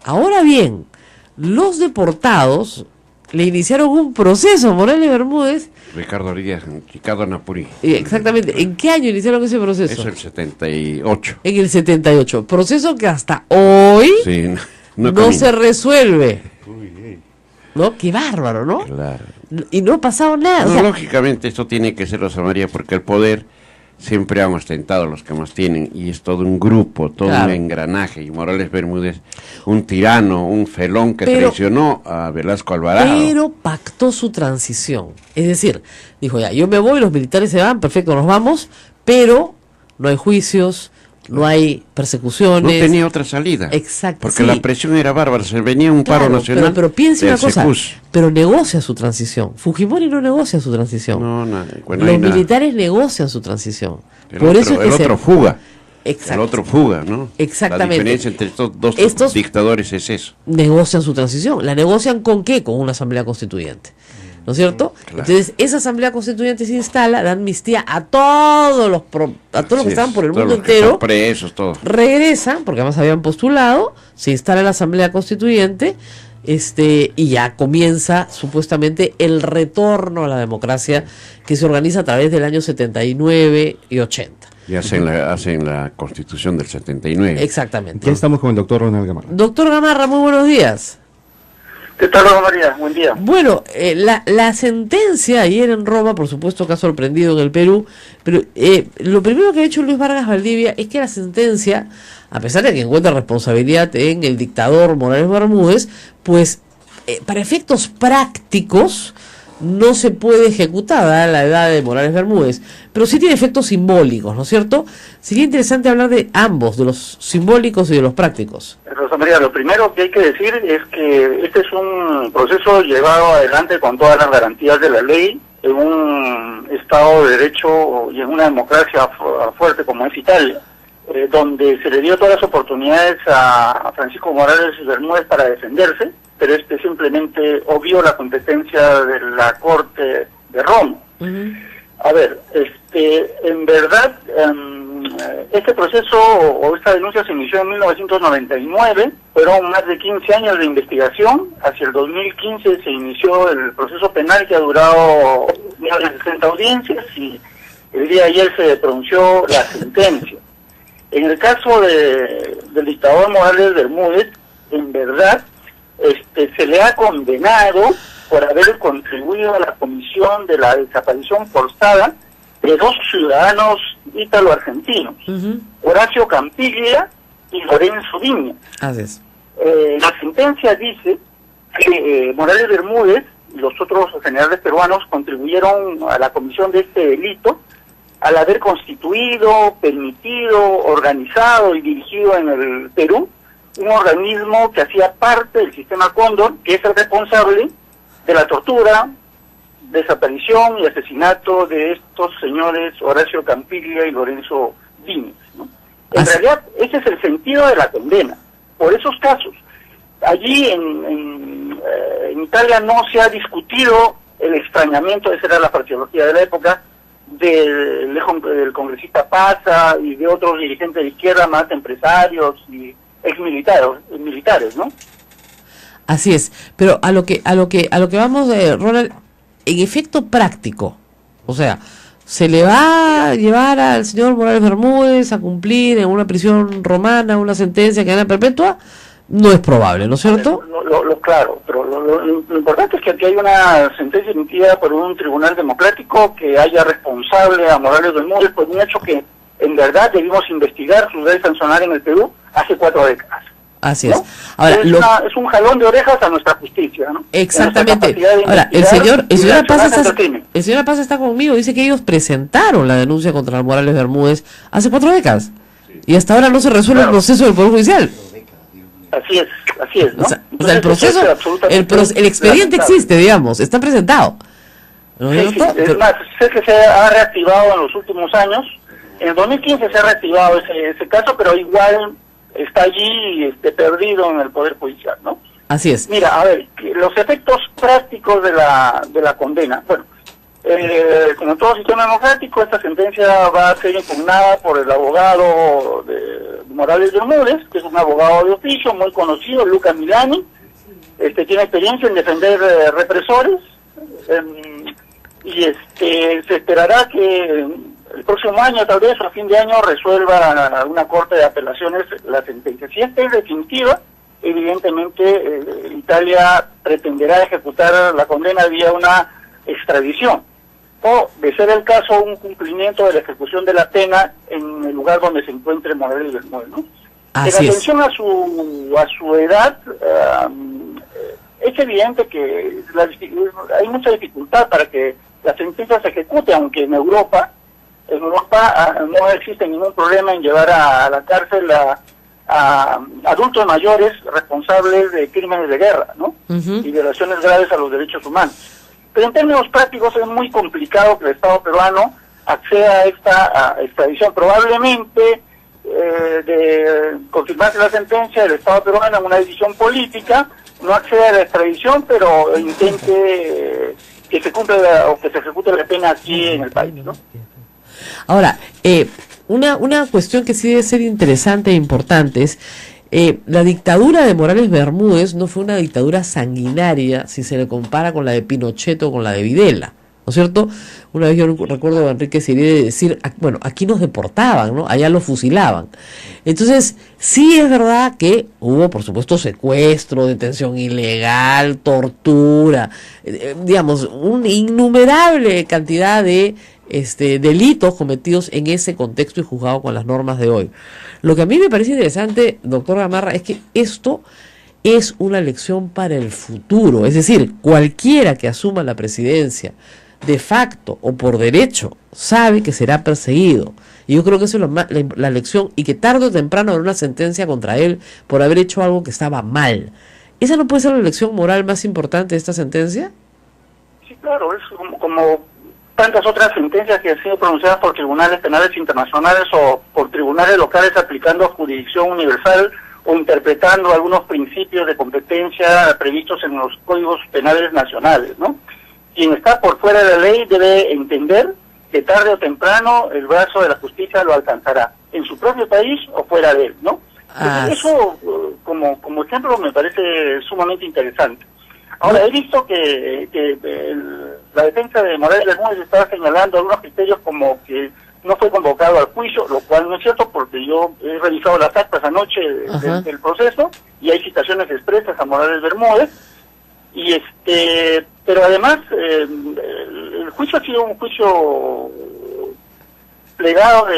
Ahora bien, los deportados le iniciaron un proceso a Morales Bermúdez. Ricardo Napuri. Exactamente, ¿en qué año iniciaron ese proceso? Eso el 78. En el 78. Proceso que hasta hoy Sí, no camina. se resuelve. ¿No? Qué bárbaro, ¿no? Claro. Y no ha pasado nada. No, o sea, lógicamente esto tiene que ser, Rosa María, porque el poder siempre han ostentado los que más tienen, y es todo un grupo, todo Claro. un engranaje, y Morales Bermúdez, un tirano, un felón que Pero- traicionó a Velasco Alvarado. pero pactó su transición. Es decir, dijo ya, yo me voy, los militares se van, perfecto, nos vamos, pero no hay juicios, no hay No persecuciones. tenía otra salida. Exacto, Porque sí. la presión era bárbara, se venía un paro Claro, nacional. pero piense del una cosa, Secus. pero negocia su transición. Fujimori no negocia su transición. No, bueno, hay Los nada. militares negocian su transición. El Por otro, eso es que el se... otro fuga. Exacto. El otro fuga, ¿no? Exactamente. La diferencia entre estos dos Estos- dictadores es eso. negocian su transición. ¿La negocian con qué? Con una asamblea constituyente. ¿No es cierto? Claro. Entonces, esa asamblea constituyente se instala, da amnistía a todos los a todos los Así que estaban es, por el todos mundo los que entero, están presos, todos. regresan, porque además habían postulado, se instala la asamblea constituyente, y ya comienza supuestamente el retorno a la democracia que se organiza a través del año 79 y 80. Y hacen la constitución del 79. Exactamente. Ya estamos con el doctor Ronald Gamarra. Doctor Gamarra, muy buenos días. ¿Qué tal, Rosa María? Buen día. Bueno, la sentencia ayer en Roma, por supuesto que ha sorprendido en el Perú, pero lo primero que ha hecho Luis Vargas Valdivia es que la sentencia, a pesar de que encuentra responsabilidad en el dictador Morales Bermúdez, pues para efectos prácticos no se puede ejecutar dada la edad de Morales Bermúdez, pero sí tiene efectos simbólicos, ¿no es cierto? Sería interesante hablar de ambos, de los simbólicos y de los prácticos. Rosa María, lo primero que hay que decir es que este es un proceso llevado adelante con todas las garantías de la ley, en un Estado de Derecho y en una democracia fuerte como es Italia, donde se le dio todas las oportunidades a Francisco Morales Bermúdez para defenderse, pero simplemente obvió la competencia de la Corte de Roma. A ver, en verdad, este proceso o esta denuncia se inició en 1999, fueron más de 15 años de investigación, hacia el 2015 se inició el proceso penal que ha durado más de 60 audiencias y el día de ayer se pronunció la sentencia. En el caso del dictador Morales Bermúdez, en verdad, se le ha condenado por haber contribuido a la comisión de la desaparición forzada de 2 ciudadanos ítalo-argentinos, Horacio Campiglia y Lorenzo Viña. Así es. La sentencia dice que Morales Bermúdez y los otros generales peruanos contribuyeron a la comisión de este delito al haber constituido, permitido, organizado y dirigido en el Perú un organismo que hacía parte del sistema Cóndor, que es el responsable de la tortura, desaparición y asesinato de estos señores Horacio Campiglia y Lorenzo Viñas, ¿no? En realidad, ese es el sentido de la condena, por esos casos. Allí en Italia no se ha discutido el extrañamiento, esa era la fraseología de la época, del congresista Paza y de otros dirigentes de izquierda, más empresarios y militares, ¿no? Así es, pero a lo que vamos, Ronald, en efecto práctico, o sea, ¿se le va a llevar al señor Morales Bermúdez a cumplir en una prisión romana una sentencia que gana perpetua? No es probable, ¿no es cierto? Claro, pero lo importante es que aquí hay una sentencia emitida por un tribunal democrático que haya responsable a Morales Bermúdez por un hecho que en verdad debimos investigar su ley sancionar en el Perú hace 4 décadas. Así ¿no? es. Ahora, es un jalón de orejas a nuestra justicia, ¿no? Exactamente. Ahora, el señor Paz está conmigo, dice que ellos presentaron la denuncia contra Morales Bermúdez hace 4 décadas. Y hasta ahora no se resuelve el proceso del Poder Judicial. Así es, ¿no? O sea, el proceso, el expediente existe, digamos, está presentado. ¿No es cierto? Es más, sé que se ha reactivado en los últimos años. En el 2015 se ha reactivado ese caso, pero igual está allí perdido en el Poder Judicial, ¿no? Así es. Mira, a ver, los efectos prácticos de la condena. Bueno, como todo sistema democrático, esta sentencia va a ser impugnada por el abogado de Morales Bermúdez, que es un abogado de oficio muy conocido, Luca Milani. Tiene experiencia en defender represores y se esperará que el próximo año, tal vez, o a fin de año, resuelva una corte de apelaciones la sentencia. Si esta es definitiva, evidentemente Italia pretenderá ejecutar la condena vía una extradición, o, de ser el caso, un cumplimiento de la ejecución de la pena en el lugar donde se encuentre Morales Bermúdez, ¿no? En atención a su edad, es evidente que hay mucha dificultad para que la sentencia se ejecute, aunque en Europa no existe ningún problema en llevar a la cárcel a adultos mayores responsables de crímenes de guerra, ¿no? Y violaciones graves a los derechos humanos. Pero en términos prácticos es muy complicado que el Estado peruano acceda a esta extradición. Probablemente, de confirmarse la sentencia, el Estado peruano, en una decisión política, no acceda a la extradición, pero intente que se cumpla o que se ejecute la pena aquí en el país, ¿no? Ahora, una cuestión que sí debe ser interesante e importante es la dictadura de Morales Bermúdez no fue una dictadura sanguinaria si se le compara con la de Pinochet o con la de Videla, ¿no es cierto? Una vez yo recuerdo a Enrique Siré decir, bueno, aquí nos deportaban, ¿no? Allá los fusilaban. Entonces, sí es verdad que hubo, por supuesto, secuestro, detención ilegal, tortura, digamos, una innumerable cantidad de delitos cometidos en ese contexto y juzgados con las normas de hoy. Lo que a mí me parece interesante, doctor Gamarra, es que esto es una lección para el futuro. Es decir, cualquiera que asuma la presidencia de facto o por derecho sabe que será perseguido. Y yo creo que eso es la lección, y que tarde o temprano habrá una sentencia contra él por haber hecho algo que estaba mal. ¿Esa no puede ser la lección moral más importante de esta sentencia? Sí, claro, es como tantas otras sentencias que han sido pronunciadas por tribunales penales internacionales o por tribunales locales aplicando jurisdicción universal o interpretando algunos principios de competencia previstos en los códigos penales nacionales, ¿no? Quien está por fuera de la ley debe entender que tarde o temprano el brazo de la justicia lo alcanzará. en su propio país o fuera de él, ¿no? Entonces, eso como ejemplo me parece sumamente interesante. Ahora, he visto que la defensa de Morales Bermúdez estaba señalando algunos criterios como que no fue convocado al juicio, lo cual no es cierto porque yo he revisado las actas anoche del proceso y hay citaciones expresas a Morales Bermúdez. Y pero además el juicio ha sido un juicio plegado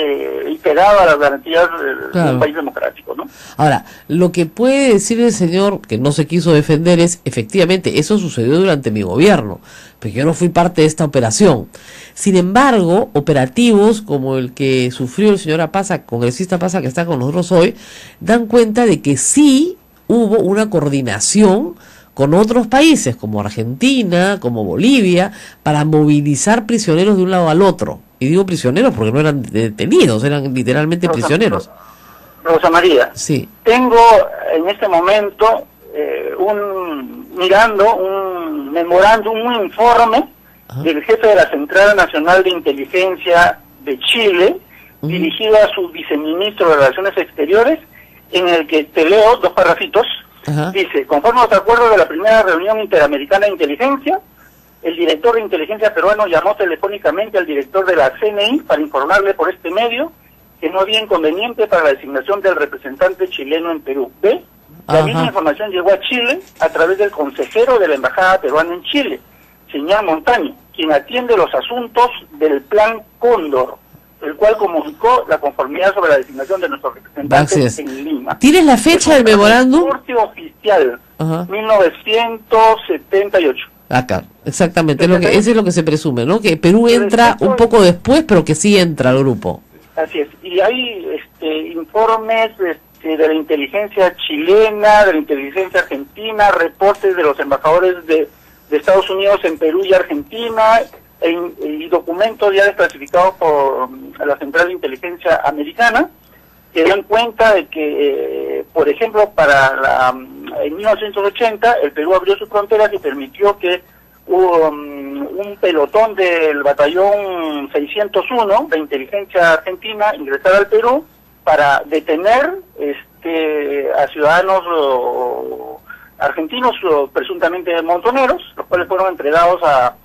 y pegado a las garantías de un país democrático, ¿no? Ahora, lo que puede decir el señor que no se quiso defender es, efectivamente, eso sucedió durante mi gobierno, pero yo no fui parte de esta operación. Sin embargo, operativos como el que sufrió el señor Apaza, congresista Apaza, que está con nosotros hoy, dan cuenta de que sí hubo una coordinación con otros países como Argentina, como Bolivia, para movilizar prisioneros de un lado al otro. Y digo prisioneros porque no eran detenidos, eran literalmente prisioneros. Rosa María, sí. Tengo en este momento mirando un memorándum, un informe del jefe de la Central Nacional de Inteligencia de Chile, dirigido a su viceministro de Relaciones Exteriores, en el que te leo 2 parrafitos. Dice, conforme a los acuerdos de la primera reunión interamericana de inteligencia, el director de inteligencia peruano llamó telefónicamente al director de la CNI para informarle por este medio que no había inconveniente para la designación del representante chileno en Perú. ¿Ve? La misma información llegó a Chile a través del consejero de la Embajada Peruana en Chile, señor Montaño, quien atiende los asuntos del Plan Cóndor, el cual comunicó la conformidad sobre la designación de nuestros representantes en Lima. ¿Tienes la fecha del memorándum? Reporte oficial, 1978. Acá, exactamente, eso es lo que se presume, ¿no? Que Perú entra un poco después, pero que sí entra al grupo. Así es, y hay informes de la inteligencia chilena, de la inteligencia argentina, reportes de los embajadores de Estados Unidos en Perú y Argentina, y documentos ya desclasificados por la Central de Inteligencia Americana, que dan cuenta de que, por ejemplo, en 1980 el Perú abrió sus fronteras y permitió que un pelotón del batallón 601 de inteligencia argentina ingresara al Perú para detener a ciudadanos argentinos presuntamente montoneros, los cuales fueron entregados a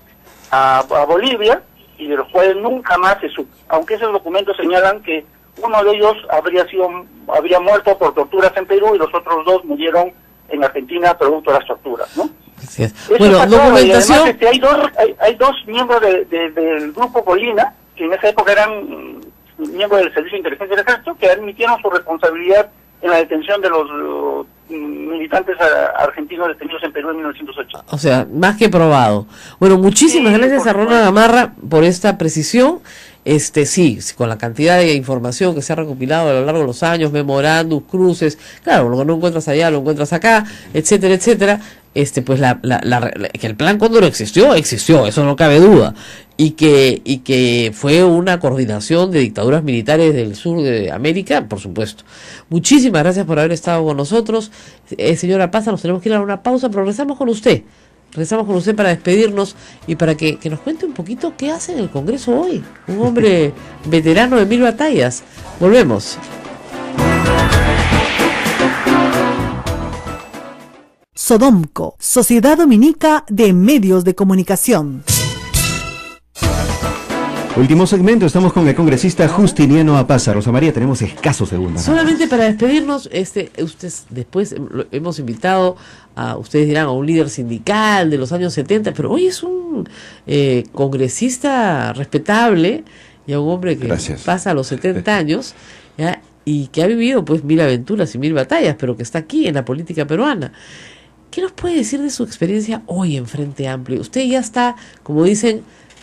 Bolivia y de los cuales nunca más se supo, aunque esos documentos señalan que uno de ellos habría muerto por torturas en Perú y los otros 2 murieron en Argentina producto de las torturas, ¿no? Así es. Bueno, documentación. Y además, hay dos miembros del grupo Colina, que en esa época eran miembros del Servicio de Inteligencia del Ejército, que admitieron su responsabilidad en la detención de los militantes argentinos detenidos en Perú en 1980. O sea, más que probado. Bueno, muchísimas gracias a Ronald Gamarra por esta precisión. Sí, con la cantidad de información que se ha recopilado a lo largo de los años, memorándum, cruces, claro, lo que no encuentras allá, lo encuentras acá, etcétera, etcétera, pues que el Plan Cóndor existió, eso no cabe duda, y que fue una coordinación de dictaduras militares del sur de América, por supuesto. Muchísimas gracias por haber estado con nosotros. Señora Paza, nos tenemos que ir a una pausa, pero regresamos con usted para despedirnos y para que nos cuente un poquito qué hace en el Congreso hoy. Un hombre veterano de 1000 batallas. Volvemos. Sodomco, Sociedad Dominica de Medios de Comunicación. Último segmento, estamos con el congresista Justiniano Apaza. Rosa María, tenemos escasos segundos. Solamente para despedirnos, ustedes después hemos invitado ustedes dirán, a un líder sindical de los años 70, pero hoy es un congresista respetable y a un hombre que pasa a los 70 años, ¿ya? Y que ha vivido pues 1000 aventuras y 1000 batallas, pero que está aquí en la política peruana. ¿Qué nos puede decir de su experiencia hoy en Frente Amplio? Usted ya está, como dicen,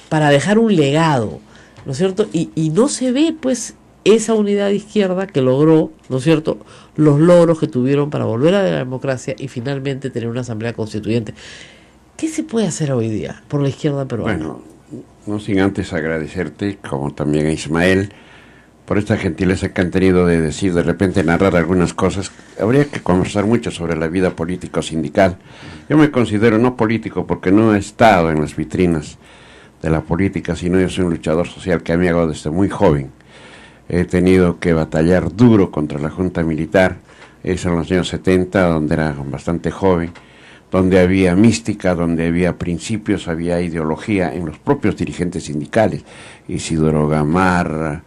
para dejar un legado, ¿no es cierto? Y no se ve, pues, esa unidad de izquierda que logró, ¿no es cierto?, los logros que tuvieron para volver a la democracia y finalmente tener una asamblea constituyente. ¿Qué se puede hacer hoy día por la izquierda peruana? Bueno, no sin antes agradecerte, como también a Ismael, por esta gentileza que han tenido de decir, de repente narrar algunas cosas. Habría que conversar mucho sobre la vida político-sindical. Yo me considero no político porque no he estado en las vitrinas de la política, sino yo soy un luchador social que me hago desde muy joven. he tenido que batallar duro contra la Junta Militar, eso en los años 70, donde era bastante joven, donde había mística, donde había principios, había ideología en los propios dirigentes sindicales. Isidoro Gamarra,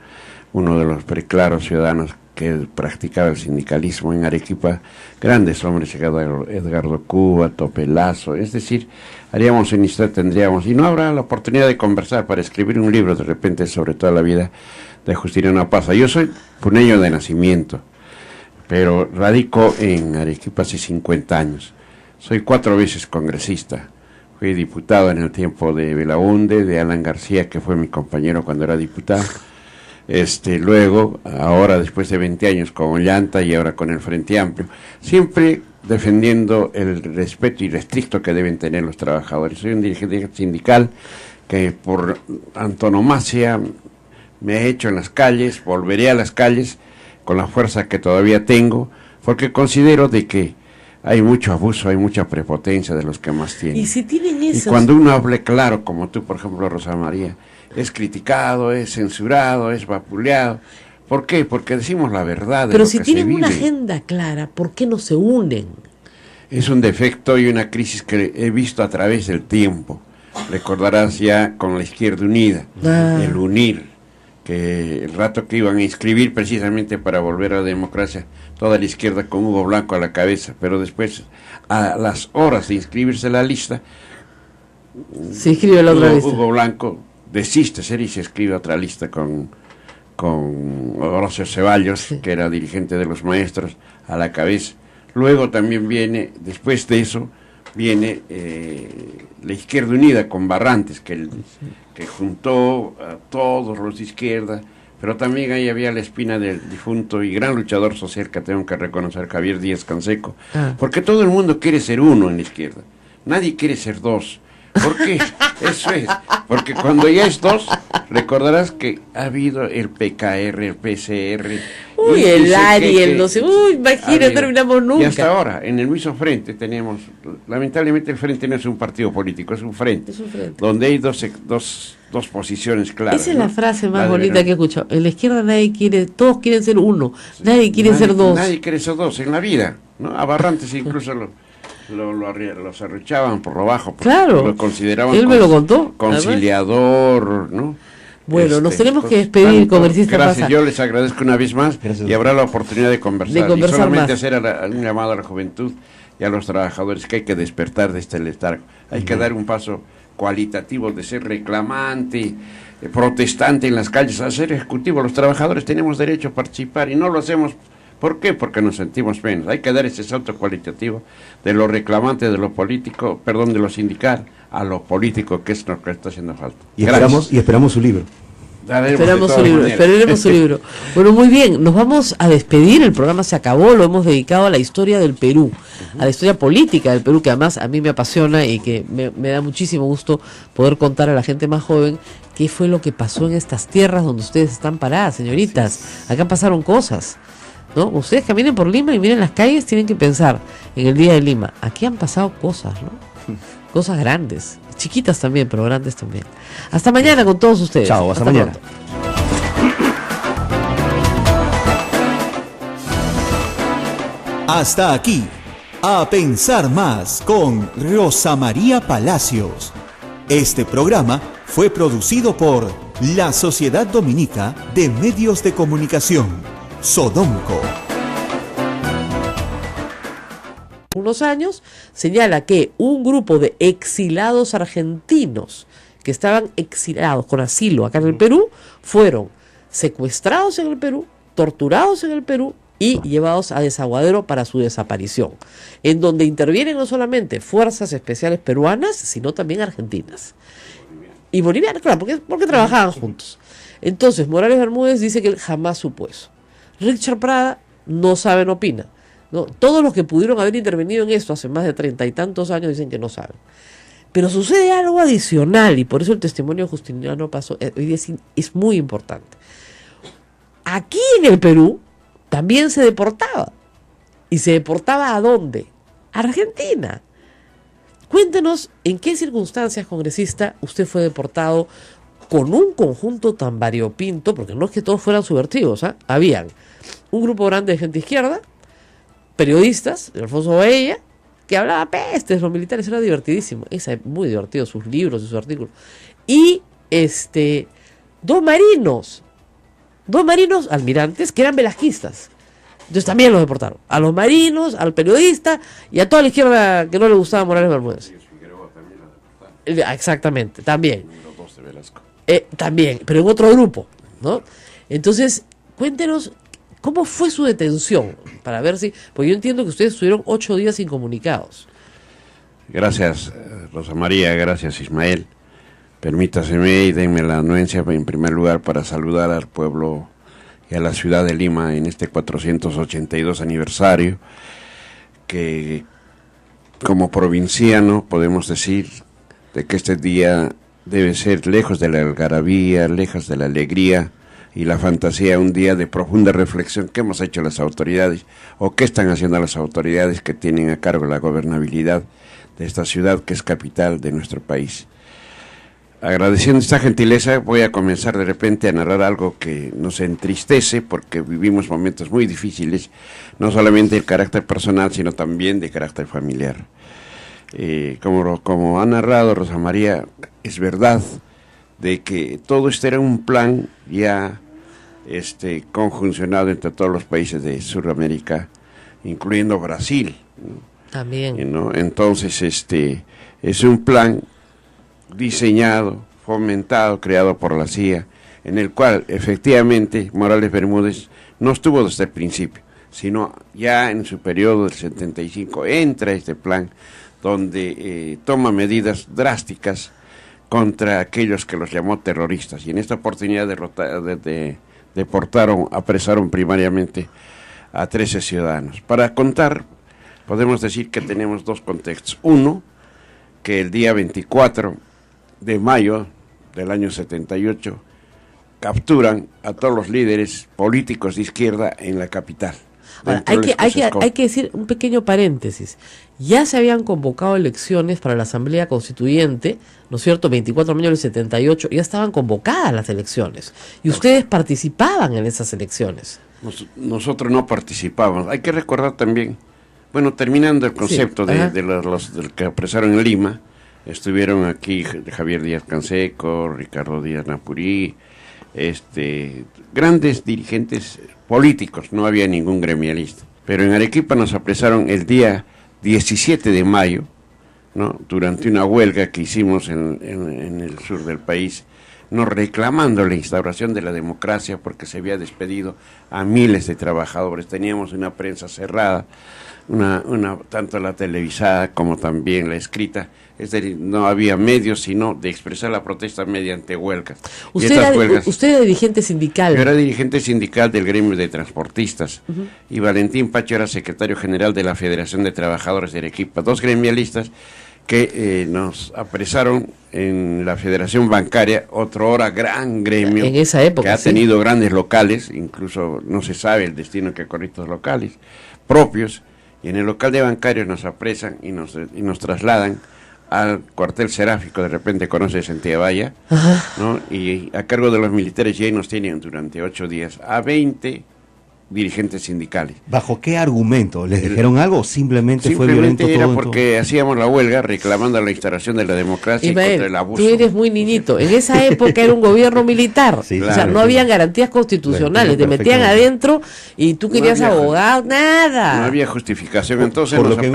uno de los preclaros ciudadanos que practicaba el sindicalismo en Arequipa, grandes hombres, Edgardo Cuba, Topelazo, es decir, haríamos en instante, tendríamos, y no habrá la oportunidad de conversar para escribir un libro de repente sobre toda la vida de Justiniano Paz. Yo soy puneño de nacimiento, pero radico en Arequipa hace 50 años. Soy 4 veces congresista. Fui diputado en el tiempo de Belaunde, de Alan García, que fue mi compañero cuando era diputado. Luego, ahora después de 20 años con Ollanta y ahora con el Frente Amplio, siempre defendiendo el respeto irrestricto que deben tener los trabajadores. Soy un dirigente sindical que por antonomasia me he hecho en las calles, volveré a las calles con la fuerza que todavía tengo, porque considero de que hay mucho abuso, hay mucha prepotencia de los que más tienen. Y si tienen eso. Y cuando uno hable claro, como tú, por ejemplo, Rosa María, es criticado, es censurado, es vapuleado. ¿Por qué? Porque decimos la verdad de Pero lo si que se tienen vive. una agenda clara, ¿por qué no se unen? Es un defecto y una crisis que he visto a través del tiempo. Recordarás ya con la Izquierda Unida, el unir, que el rato que iban a inscribir precisamente para volver a la democracia, toda la izquierda con Hugo Blanco a la cabeza, pero después, a las horas de inscribirse en la lista, Se inscribe la otra lista. Hugo Blanco desiste ser y se escribe otra lista con Horacio Ceballos, sí, que era dirigente de los maestros, a la cabeza. Luego también viene, después de eso, viene la Izquierda Unida con Barrantes, que juntó a todos los de izquierda, pero también ahí había la espina del difunto y gran luchador social que tengo que reconocer, Javier Díaz Canseco, porque todo el mundo quiere ser uno en la izquierda, nadie quiere ser dos. ¿Por qué? Eso es, porque cuando ya es dos, recordarás que ha habido el PKR, el PCR, uy, el ARI, el no sé, uy, imagínate, no terminamos nunca. Y hasta ahora, en el mismo frente tenemos, lamentablemente el frente no es un partido político, es un frente, donde hay dos posiciones claras. Esa es la frase más bonita que he escuchado. En la izquierda nadie quiere, todos quieren ser uno, nadie quiere ser dos. Nadie quiere ser dos en la vida, ¿no? A Barrantes incluso los arrechaban por lo bajo, porque claro, lo consideraban él me lo contó, conciliador, ¿no? Bueno, nos tenemos que despedir, congresista Paz. Gracias, yo les agradezco una vez más, y habrá la oportunidad de conversar y solamente más. Hacer un llamado a la juventud y a los trabajadores que hay que despertar de este letargo, hay que dar un paso cualitativo de ser reclamante, protestante en las calles, a ser ejecutivo. Los trabajadores tenemos derecho a participar y no lo hacemos. ¿Por qué? Porque nos sentimos menos. Hay que dar ese salto cualitativo de lo reclamante, de lo político, de lo sindical, a lo político, que es lo que está haciendo falta. Y esperamos su libro. Esperaremos su libro. Bueno, muy bien, nos vamos a despedir, el programa se acabó, lo hemos dedicado a la historia del Perú, a la historia política del Perú, que además a mí me apasiona y que me da muchísimo gusto poder contar a la gente más joven qué fue lo que pasó en estas tierras donde ustedes están paradas, señoritas. Acá pasaron cosas, ¿no? Ustedes caminen por Lima y miren las calles, tienen que pensar en el día de Lima, aquí han pasado cosas, ¿no? Cosas grandes, chiquitas también, pero grandes también. Hasta mañana con todos ustedes. Chao, hasta mañana. Pronto. Hasta aquí, A Pensar Más con Rosa María Palacios. Este programa fue producido por la Sociedad Dominica de Medios de Comunicación, Sodomco. Unos años señala que un grupo de exilados argentinos que estaban exilados con asilo acá en el Perú fueron secuestrados en el Perú, torturados en el Perú y llevados a Desaguadero para su desaparición, en donde intervienen no solamente fuerzas especiales peruanas, sino también argentinas y bolivianas, claro, porque trabajaban juntos. Entonces Morales Bermúdez dice que él jamás supo eso. Richard Prada no sabe, no opina, ¿no? Todos los que pudieron haber intervenido en esto hace más de 30 y tantos años dicen que no saben. Pero sucede algo adicional y por eso el testimonio de Justiniano Paz hoy día es muy importante. Aquí en el Perú también se deportaba. ¿Y se deportaba a dónde? A Argentina. Cuéntenos en qué circunstancias, congresista, usted fue deportado con un conjunto tan variopinto, porque no es que todos fueran subversivos, ¿ah? Habían un grupo grande de gente izquierda, periodistas, Alfonso Baella, que hablaba pestes de los militares, era divertidísimo, muy divertido, sus libros y sus artículos, y dos marinos almirantes que eran velasquistas. Entonces también los deportaron, a los marinos, al periodista y a toda la izquierda que no le gustaba Morales Bermúdez. Exactamente, también. También, pero en otro grupo, ¿no? Entonces, cuéntenos cómo fue su detención, para ver si, porque yo entiendo que ustedes estuvieron 8 días incomunicados. Gracias, Rosa María, gracias, Ismael. Permítaseme y denme la anuencia en primer lugar para saludar al pueblo y a la ciudad de Lima en este 482 aniversario, que como provinciano podemos decir de que este día debe ser lejos de la algarabía, lejos de la alegría y la fantasía, un día de profunda reflexión. ¿Qué hemos hecho las autoridades o qué están haciendo las autoridades que tienen a cargo la gobernabilidad de esta ciudad que es capital de nuestro país? Agradeciendo esta gentileza, voy a comenzar de repente a narrar algo que nos entristece porque vivimos momentos muy difíciles, no solamente de carácter personal, sino también de carácter familiar. Como ha narrado Rosa María, es verdad de que todo esto era un plan ya conjuncionado entre todos los países de Sudamérica, incluyendo Brasil, ¿no? También. ¿No? Entonces, es un plan diseñado, fomentado, creado por la CIA, en el cual efectivamente Morales Bermúdez no estuvo desde el principio, sino ya en su periodo del 75 entra este plan donde toma medidas drásticas contra aquellos que los llamó terroristas, y en esta oportunidad apresaron primariamente a 13 ciudadanos. Para contar, podemos decir que tenemos dos contextos. Uno, que el día 24 de mayo del año 78 capturan a todos los líderes políticos de izquierda en la capital. Ahora, hay que decir un pequeño paréntesis. Ya se habían convocado elecciones para la Asamblea Constituyente, ¿no es cierto? 24 de mayo del 78, ya estaban convocadas las elecciones. Y ustedes participaban en esas elecciones. Nosotros no participábamos. Hay que recordar también, bueno, terminando el concepto sí, de los que apresaron en Lima, estuvieron aquí Javier Díaz Canseco, Ricardo Díaz Napurí, grandes dirigentes políticos, no había ningún gremialista. Pero en Arequipa nos apresaron el día 17 de mayo, ¿no? Durante una huelga que hicimos en el sur del país, nos reclamando la instauración de la democracia porque se había despedido a miles de trabajadores. Teníamos una prensa cerrada, tanto la televisada como también la escrita, es decir, no había medios sino de expresar la protesta mediante huelgas. Usted era dirigente sindical. Yo era dirigente sindical del gremio de transportistas, y Valentín Pacho era secretario general de la Federación de Trabajadores de Arequipa, dos gremialistas que nos apresaron en la Federación Bancaria, otrora gran gremio en esa época, que ha tenido grandes locales, incluso no se sabe el destino que corren estos locales propios, y en el local de bancarios nos apresan y nos trasladan al cuartel seráfico, de repente conoces en Tiabaya, ¿no? Y a cargo de los militares ya nos tienen durante 8 días a 20 dirigentes sindicales. ¿Bajo qué argumento? ¿Les dijeron algo o simplemente fue violento todo? Era porque hacíamos la huelga reclamando la instauración de la democracia Ismael, y contra el abuso. Tú eres muy niñito. En esa época era un gobierno militar. Sí, claro, o sea, no habían garantías constitucionales. Te metían adentro y tú querías abogado, nada. No había justificación. Entonces por lo que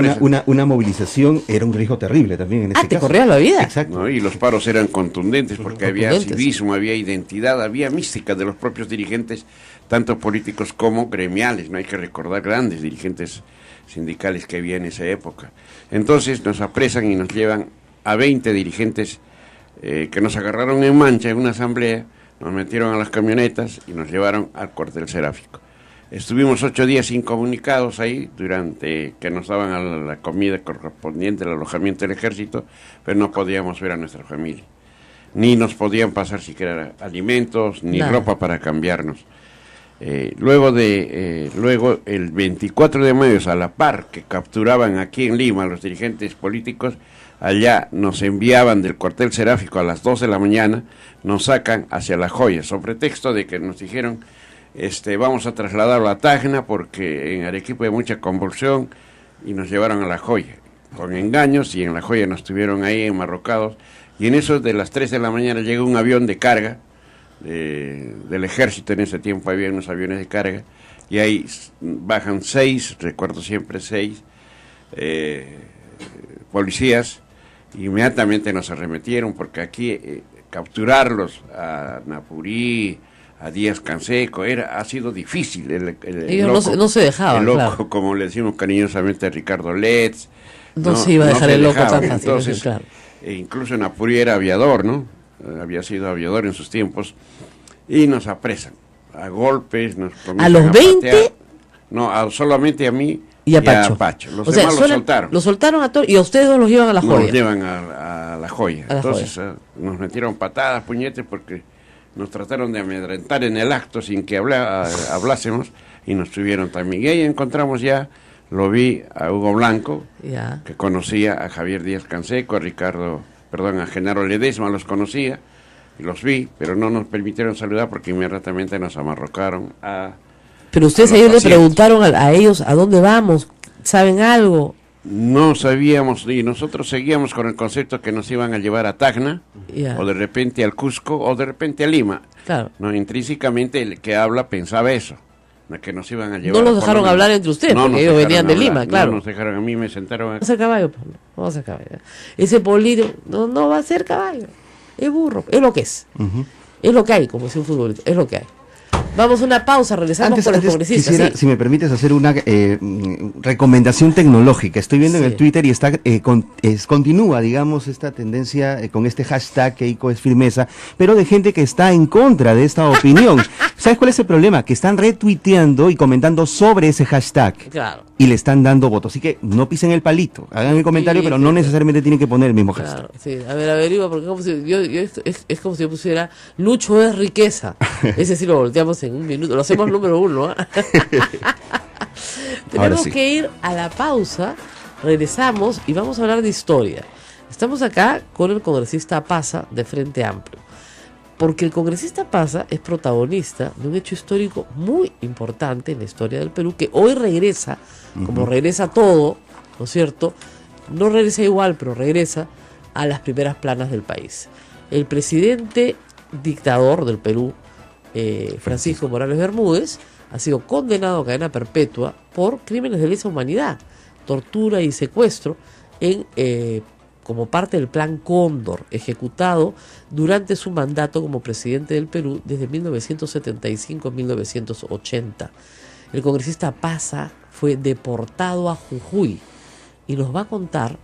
una movilización era un riesgo terrible también en ese caso. Te corrías la vida. Exacto. ¿No? Y los paros eran contundentes porque había civismo, había identidad, había mística de los propios dirigentes, tanto políticos como gremiales. No hay que recordar grandes dirigentes sindicales que había en esa época. Entonces nos apresan y nos llevan a 20 dirigentes que nos agarraron en mancha en una asamblea, nos metieron a las camionetas y nos llevaron al cuartel seráfico. Estuvimos 8 días incomunicados ahí, durante que nos daban a la comida correspondiente al alojamiento del ejército, pero no podíamos ver a nuestra familia, ni nos podían pasar siquiera alimentos, ni ropa para cambiarnos. Luego el 24 de mayo, a la par que capturaban aquí en Lima a los dirigentes políticos, allá nos enviaban del cuartel seráfico a las 2 de la mañana, nos sacan hacia La Joya, sobre pretexto de que nos dijeron, vamos a trasladarlo a Tacna porque en Arequipa hay mucha convulsión, y nos llevaron a La Joya, con engaños, y en La Joya nos tuvieron ahí enmarrocados, y en eso de las 3 de la mañana llega un avión de carga, del ejército. En ese tiempo había unos aviones de carga, y ahí bajan 6, recuerdo siempre 6 policías. Inmediatamente nos arremetieron, porque aquí capturarlos a Napurí, a Díaz Canseco, ha sido difícil. Ellos loco, no se dejaban, el loco, claro. como le decimos cariñosamente a Ricardo Letts, No se iba a dejar el loco tan fácil. Entonces, claro. Incluso Napurí era aviador, ¿no? Había sido aviador en sus tiempos, y nos apresan a golpes, nos ¿A los 20? patear. No, solamente a mí y a Pacho. Los demás los soltaron. Los soltaron a todos, y a ustedes dos los llevan a La Joya. Nos llevan a La Joya. Entonces nos metieron patadas, puñetes, porque nos trataron de amedrentar en el acto sin que hablásemos, y nos tuvieron también. Y ahí encontramos ya, lo vi a Hugo Blanco, que conocía a Javier Díaz Canseco, a Genaro Ledesma, los conocía, y los vi, pero no nos permitieron saludar porque inmediatamente nos amarrocaron a... Pero ustedes ellos le preguntaron a ellos, ¿a dónde vamos? ¿Saben algo? No sabíamos, y nosotros seguíamos con el concepto que nos iban a llevar a Tacna, o de repente al Cusco, o de repente a Lima. Claro. No, intrínsecamente el que habla pensaba eso, que nos iban a llevar. No los dejaron hablar entre ustedes, porque ellos venían de Lima, claro. No nos dejaron, a mí me sentaron... Vamos a ser caballo, Pablo, vamos a ser caballo. Ese político no va a ser caballo, es burro, es lo que es. Es lo que hay, como decía un futbolista, es lo que hay. Vamos a una pausa, regresamos con los congresistas. Quisiera, si me permites, hacer una recomendación tecnológica. Estoy viendo en el Twitter y está continúa, digamos, esta tendencia con este hashtag que Keiko es firmeza, pero de gente que está en contra de esta opinión. ¿Sabes cuál es el problema? Que están retuiteando y comentando sobre ese hashtag. Claro. Y le están dando votos. Así que no pisen el palito. Hagan el comentario, pero no necesariamente tienen que poner el mismo hashtag. Sí. A ver, averigua, porque es como si yo pusiera Lucho es riqueza. Ese sí lo volteamos en un minuto. Lo hacemos número 1. Tenemos que ir a la pausa. Regresamos y vamos a hablar de historia. Estamos acá con el congresista Paza de Frente Amplio. Porque el congresista Paza es protagonista de un hecho histórico muy importante en la historia del Perú, que hoy regresa, como regresa todo, ¿no es cierto? No regresa igual, pero regresa a las primeras planas del país. El presidente dictador del Perú, Francisco Morales Bermúdez, ha sido condenado a cadena perpetua por crímenes de lesa humanidad, tortura y secuestro como parte del Plan Cóndor, ejecutado durante su mandato como presidente del Perú desde 1975 a 1980. El congresista Paza fue deportado a Jujuy y nos va a contar,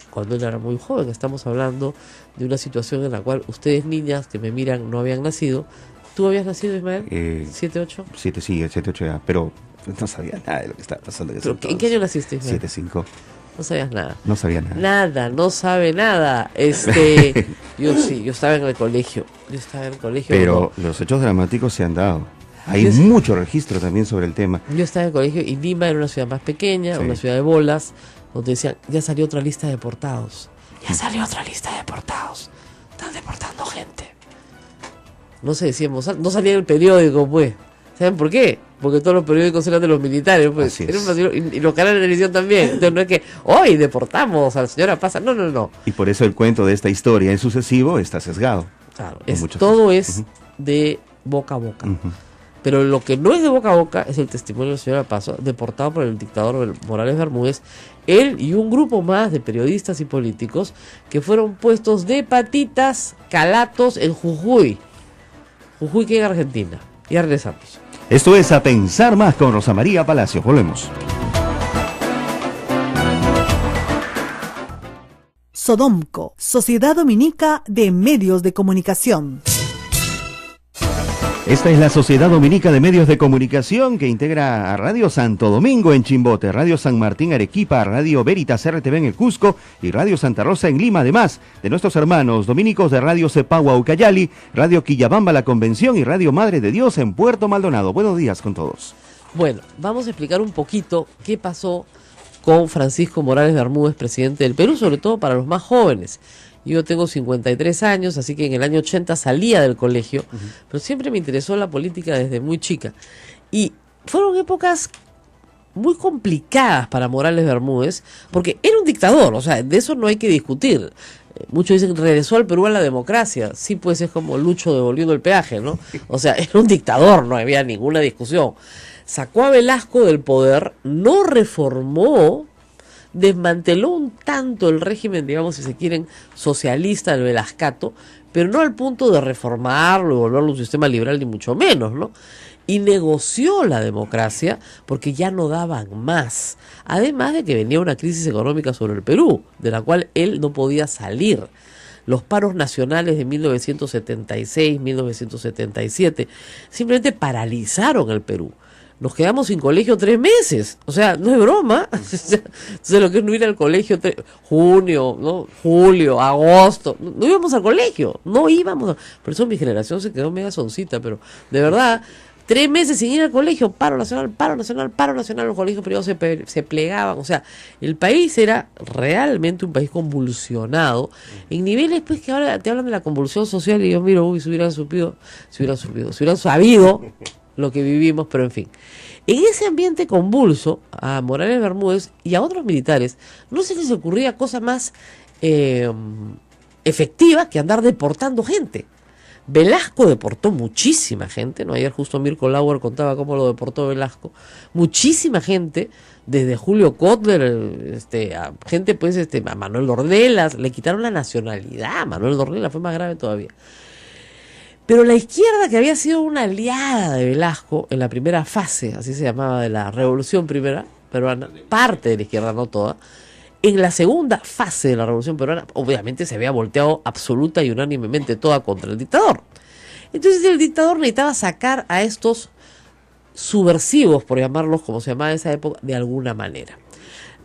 cuando él era muy joven, estamos hablando de una situación en la cual ustedes, niñas que me miran, no habían nacido. ¿Tú habías nacido, Ismael? ¿7-8? 7-8 ya, pero no sabía nada de lo que estaba pasando. ¿En qué año naciste, Ismael? 7-5. No sabías nada. No sabía nada. Nada, no sabe nada. Yo estaba en el colegio. Pero los hechos dramáticos se han dado. Hay mucho registro también sobre el tema. Yo estaba en el colegio y Lima era una ciudad más pequeña, una ciudad de bolas, donde decían, ya salió otra lista de deportados. Ya salió otra lista de deportados. Están deportando gente. No se decía, no salía en el periódico, pues. ¿Saben por qué? Porque todos los periódicos eran de los militares, pues. Y los canales de televisión también. Entonces no es que hoy deportamos a la señora Paza. No. Y por eso el cuento de esta historia en sucesivo está sesgado. Claro, todo es de boca a boca. Pero lo que no es de boca a boca es el testimonio de la señora Paza, deportado por el dictador Morales Bermúdez, él y un grupo más de periodistas y políticos que fueron puestos de patitas, calatos en Jujuy. Jujuy, que en Argentina. Ya regresamos. Esto es A Pensar Más con Rosa María Palacios. Volvemos. Sodomco, Sociedad Dominica de Medios de Comunicación. Esta es la Sociedad Dominica de Medios de Comunicación que integra a Radio Santo Domingo en Chimbote, Radio San Martín Arequipa, Radio Veritas RTV en el Cusco y Radio Santa Rosa en Lima, además de nuestros hermanos dominicos de Radio Cepagua Ucayali, Radio Quillabamba La Convención y Radio Madre de Dios en Puerto Maldonado. Buenos días con todos. Bueno, vamos a explicar un poquito qué pasó con Francisco Morales Bermúdez, presidente del Perú, sobre todo para los más jóvenes. Yo tengo 53 años, así que en el año 80 salía del colegio, pero siempre me interesó la política desde muy chica. Y fueron épocas muy complicadas para Morales Bermúdez, porque era un dictador, o sea, de eso no hay que discutir. Muchos dicen que regresó al Perú a la democracia. Sí, pues es como Lucho devolviendo el peaje, ¿no? O sea, era un dictador, no había ninguna discusión. Sacó a Velasco del poder, no reformó, desmanteló un tanto el régimen, digamos, si se quieren, socialista del Velascato, pero no al punto de reformarlo y volverlo un sistema liberal, ni mucho menos, ¿no? Y negoció la democracia porque ya no daban más. Además de que venía una crisis económica sobre el Perú, de la cual él no podía salir. Los paros nacionales de 1976, 1977, simplemente paralizaron el Perú. Nos quedamos sin colegio 3 meses. O sea, no es broma. Entonces, lo que es no ir al colegio, junio, ¿no? Julio, agosto. No íbamos al colegio. No íbamos. Por eso mi generación se quedó mega soncita. Pero, de verdad, 3 meses sin ir al colegio. Paro nacional, paro nacional, paro nacional. Los colegios privados se plegaban. O sea, el país era realmente un país convulsionado. En niveles, pues, que ahora te hablan de la convulsión social. Y yo miro, uy, si hubieran sabido lo que vivimos, pero en fin. En ese ambiente convulso, a Morales Bermúdez y a otros militares, no se les ocurría cosa más efectiva que andar deportando gente. Velasco deportó muchísima gente, ¿no? Ayer justo Mirko Lauer contaba cómo lo deportó Velasco. Muchísima gente, desde Julio Kotler, a gente, pues, a Manuel Ornelas, le quitaron la nacionalidad. A Manuel Ornelas fue más grave todavía. Pero la izquierda, que había sido una aliada de Velasco en la primera fase, así se llamaba, de la Revolución Primera Peruana, parte de la izquierda, no toda, en la segunda fase de la Revolución Peruana, obviamente se había volteado absoluta y unánimemente toda contra el dictador. Entonces el dictador necesitaba sacar a estos subversivos, por llamarlos como se llamaba en esa época, de alguna manera.